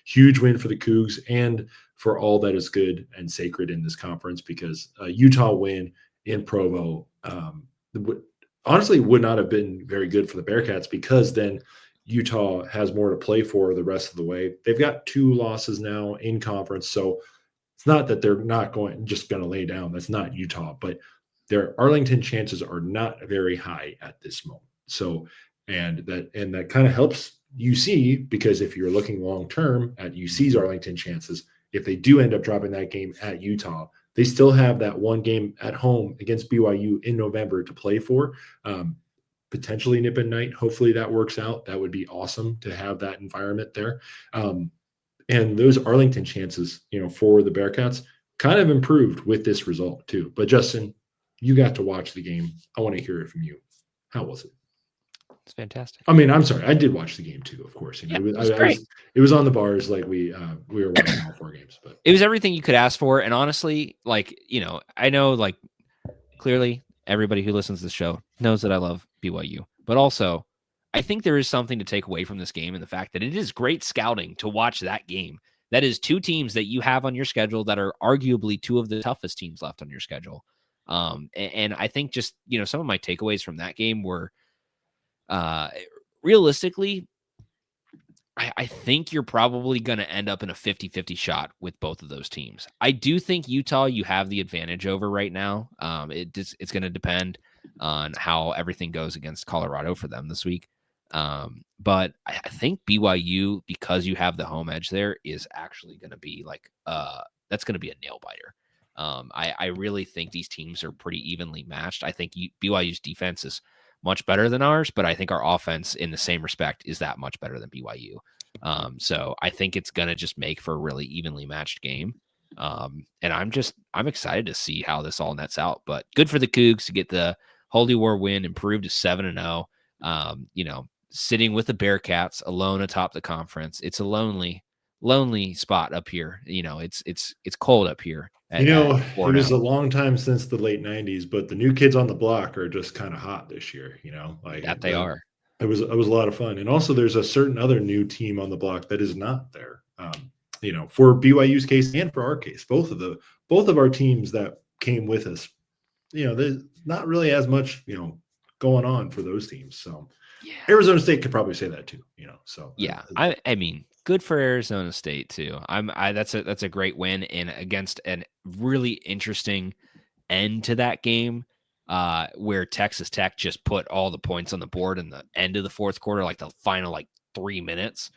Huge win for the Cougs and for all that is good and sacred in this conference, because Utah win in Provo honestly would not have been very good for the Bearcats, because then Utah has more to play for the rest of the way. They've got 2 losses now in conference, so it's not that they're not going to lay down. That's not Utah, but their Arlington chances are not very high at this moment. So, and that kind of helps UC, because if you're looking long term at UC's Arlington chances, if they do end up dropping that game at Utah, they still have that one game at home against BYU in November to play for. Potentially nip and night. Hopefully that works out. That would be awesome to have that environment there. And those Arlington chances, for the Bearcats kind of improved with this result too. But Justin, you got to watch the game. I want to hear it from you. How was it? It's fantastic. I mean, I'm sorry, I did watch the game too, of course. It was great. It was on the bars, like we were watching all 4 games. But it was everything you could ask for. And honestly, I know, clearly everybody who listens to the show knows that I love BYU, but also I think there is something to take away from this game, and the fact that it is great scouting to watch that game. That is 2 teams that you have on your schedule that are arguably 2 of the toughest teams left on your schedule. And I think just, some of my takeaways from that game were, realistically, I think you're probably going to end up in a 50-50 shot with both of those teams. I do think Utah, you have the advantage over right now. It's going to depend on how everything goes against Colorado for them this week. But I think BYU, because you have the home edge there, is actually going to be that's going to be a nail biter. I really think these teams are pretty evenly matched. I think BYU's defense is much better than ours, but I think our offense in the same respect is that much better than BYU. So I think it's going to just make for a really evenly matched game. And I'm excited to see how this all nets out, but good for the Cougs to get the Holy War win, improved to 7-0. Sitting with the Bearcats alone atop the conference. It's a lonely spot up here. It's cold up here. It was a long time since the late 90s, but the new kids on the block are just kind of hot this year, that they are. It was a lot of fun. And also there's a certain other new team on the block that is not there. For BYU's case and for our case, both of our teams that came with us, there's not really as much, going on for those teams. So Arizona State could probably say that too, So Yeah, I mean, good for Arizona State too. That's a great win and against a really interesting end to that game, where Texas Tech just put all the points on the board in the end of the fourth quarter, like the final 3 minutes.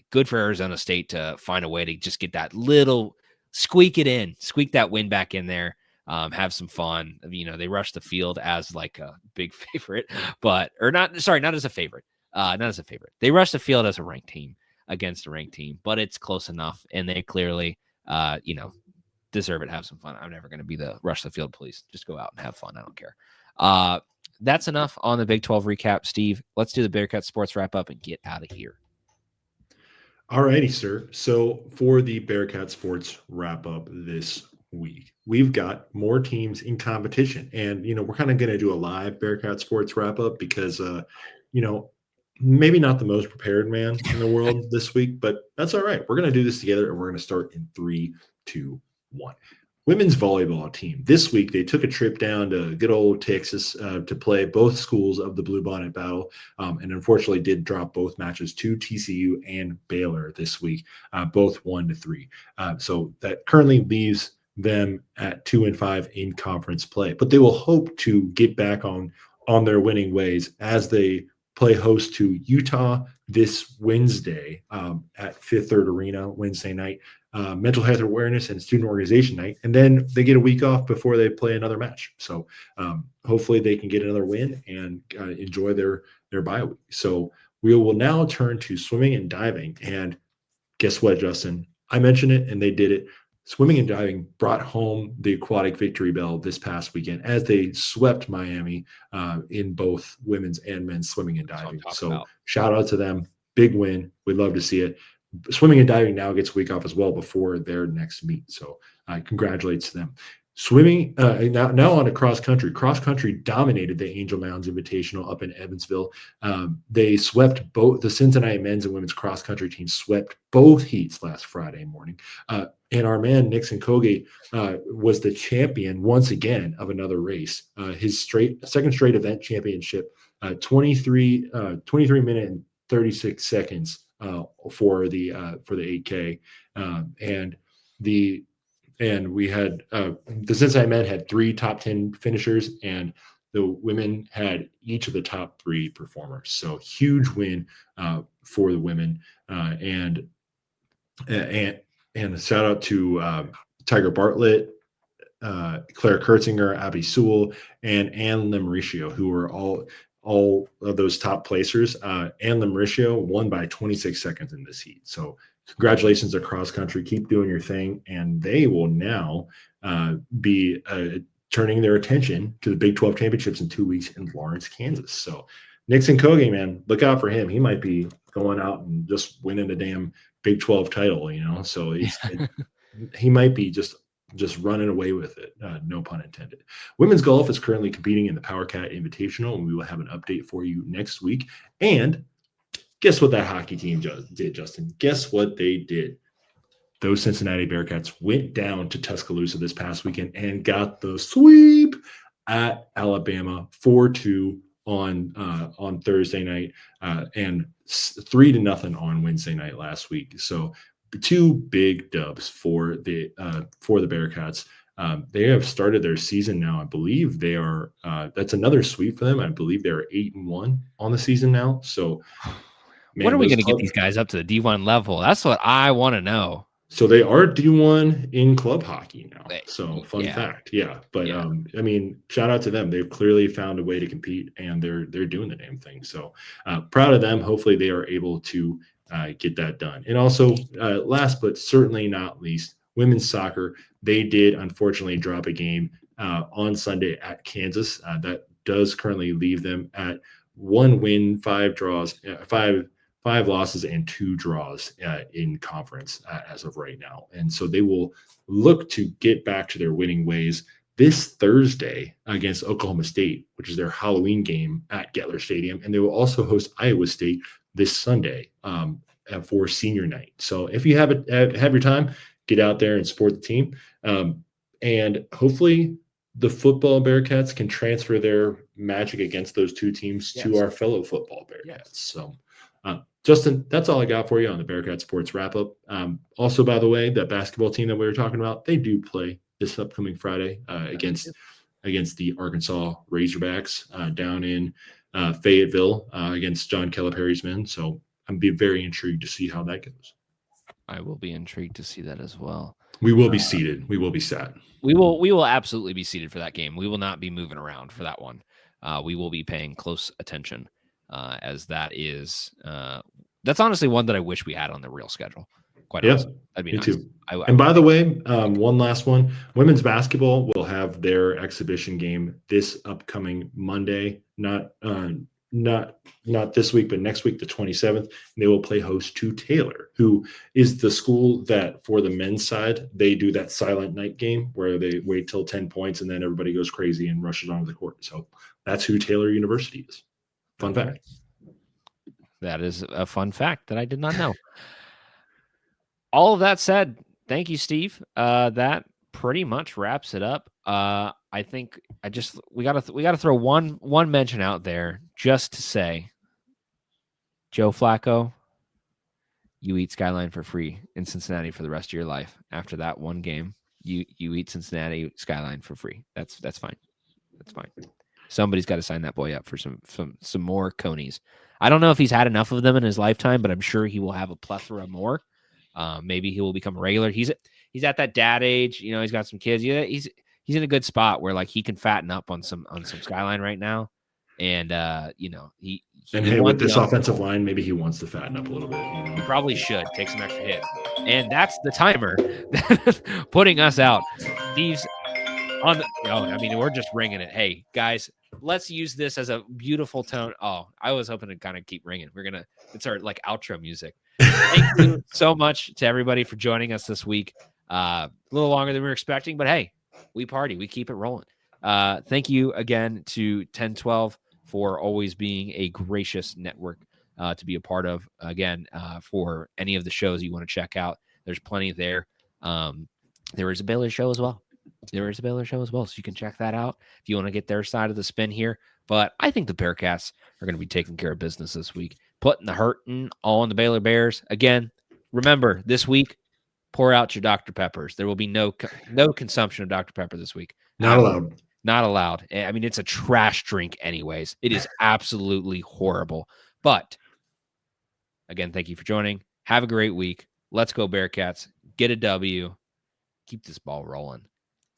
Good for Arizona State to find a way to just get that little squeak that win back in there. Have some fun. They rushed the field as like a big favorite, not as a favorite. Not as a favorite. They rushed the field as a ranked team against a ranked team, but it's close enough, and they clearly, deserve it. Have some fun. I'm never going to be the rush the field police. Just go out and have fun. I don't care. That's enough on the Big 12 recap. Steve, let's do the Bearcats sports wrap up and get out of here. All righty, sir. So for the Bearcat sports wrap up this week, we've got more teams in competition, and we're kind of going to do a live Bearcat sports wrap up because maybe not the most prepared man in the world this week, but that's all right. We're going to do this together, and we're going to start in 3, 2, 1. Women's volleyball team. This week, they took a trip down to good old Texas to play both schools of the Bluebonnet Battle, and unfortunately did drop both matches to TCU and Baylor this week, both 1-3. So that currently leaves them at 2-5 in conference play. But they will hope to get back on their winning ways as they play host to Utah this Wednesday at Fifth Third Arena Wednesday night. Mental health awareness and student organization night, and then they get a week off before they play another match. So hopefully they can get another win and enjoy their bye week. So we will now turn to swimming and diving. And guess what, Justin? I mentioned it, and they did it. Swimming and diving brought home the aquatic victory bell this past weekend as they swept Miami in both women's and men's swimming and diving. So shout out to them. Big win. We'd love to see it. Swimming and diving now gets a week off as well before their next meet. So congratulates them. Swimming, now on to cross country. Cross country dominated the Angel Mounds Invitational up in Evansville. They swept both the Cincinnati men's and women's cross country teams, swept both heats last Friday morning. And our man, Nixon Koge, was the champion once again of another race. His second straight event championship, 23 minute and 36 seconds for the 8K, and we had the Cincinnati men had 3 top 10 finishers, and the women had each of the top 3 performers. So huge win for the women, and a shout out to Tiger Bartlett, Claire Kurtzinger, Abby Sewell, and Ann Limericio, who were all of those top placers. Ann Limericio won by 26 seconds in this heat. So congratulations across country. Keep doing your thing. And they will now be turning their attention to the Big 12 championships in 2 weeks in Lawrence, Kansas. So Nixon Koge, man, look out for him. He might be going out and just winning a damn Big 12 title, So he might be just running away with it. No pun intended. Women's golf is currently competing in the Power Cat Invitational, and we will have an update for you next week. And guess what that hockey team did, Justin? Guess what they did? Those Cincinnati Bearcats went down to Tuscaloosa this past weekend and got the sweep at Alabama 4-2 on Thursday night, and 3-0 on Wednesday night last week. So 2 big dubs for the Bearcats. They have started their season now. I believe they are. That's another sweep for them. I believe they're 8-1 on the season now. So, man, when are we going to get these guys up to the D1 level? That's what I want to know. So they are D1 in club hockey now. So fun fact. Yeah. But I mean, shout out to them. They've clearly found a way to compete, and they're doing the damn thing. So proud of them. Hopefully they are able to get that done. And also, last but certainly not least, women's soccer. They did unfortunately drop a game on Sunday at Kansas. That does currently leave them at 1 win, 5 draws, 5 losses, and 2 draws in conference as of right now. And so they will look to get back to their winning ways this Thursday against Oklahoma State, which is their Halloween game at Gettler Stadium. And they will also host Iowa State this Sunday for senior night. So if you have your time, get out there and support the team. And hopefully the football Bearcats can transfer their magic against those two teams to our fellow football Bearcats. Yes. So, Justin, that's all I got for you on the Bearcat Sports Wrap-Up. Also, by the way, that basketball team that we were talking about, they do play this upcoming Friday against the Arkansas Razorbacks down in Fayetteville against John Calipari's men. So I'm be very intrigued to see how that goes. I will be intrigued to see that as well. We will be seated. We will be sat. We will absolutely be seated for that game. We will not be moving around for that one. We will be paying close attention as that is that's honestly one that I wish we had on the real schedule. Quite honestly. That'd be me nice. too. And by the way, one last one. Women's basketball will have their exhibition game this upcoming Monday. Not this week, but next week, the 27th. And they will play host to Taylor, who is the school that for the men's side, they do that silent night game where they wait till 10 points and then everybody goes crazy and rushes onto the court. So that's who Taylor University is. Fun fact. That is a fun fact that I did not know. All of that said, thank you, Steve. That pretty much wraps it up. I think we gotta throw one mention out there just to say, Joe Flacco, you eat Skyline for free in Cincinnati for the rest of your life. After that one game, you eat Cincinnati Skyline for free. That's fine. That's fine. Somebody's got to sign that boy up for some more conies. I don't know if he's had enough of them in his lifetime, but I'm sure he will have a plethora more. Maybe he will become a regular. He's at that dad age. You know, he's got some kids. Yeah, he's in a good spot where like he can fatten up on some Skyline right now. And he with this offensive line, maybe he wants to fatten up a little bit. You know? He probably should take some extra hits. And that's the timer putting us out. Steve's on we're just ringing it. Hey guys, let's use this as a beautiful tone. Oh, I was hoping to kind of keep ringing. It's our like outro music. Thank you so much to everybody for joining us this week. A little longer than we were expecting, but hey, we party, we keep it rolling. Thank you again to 1012 for always being a gracious network to be a part of. Again, for any of the shows you want to check out, there's plenty there. There is a Baylor show as well. So you can check that out if you want to get their side of the spin here. But I think the Bearcats are going to be taking care of business this week, putting the hurting all on the Baylor Bears. Again, remember, this week, pour out your Dr. Peppers. There will be no consumption of Dr. Pepper this week. Not allowed. Not allowed. I mean, it's a trash drink anyways. It is absolutely horrible. But, again, thank you for joining. Have a great week. Let's go Bearcats. Get a W. Keep this ball rolling.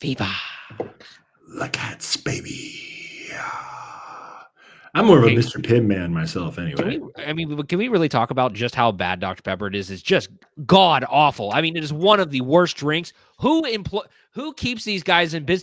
Viva! The Cats, baby. I'm more of a Mr. Pibb man myself anyway. Can we really talk about just how bad Dr. Pepper it is? It's just god awful. I mean, it is one of the worst drinks. Who keeps these guys in business?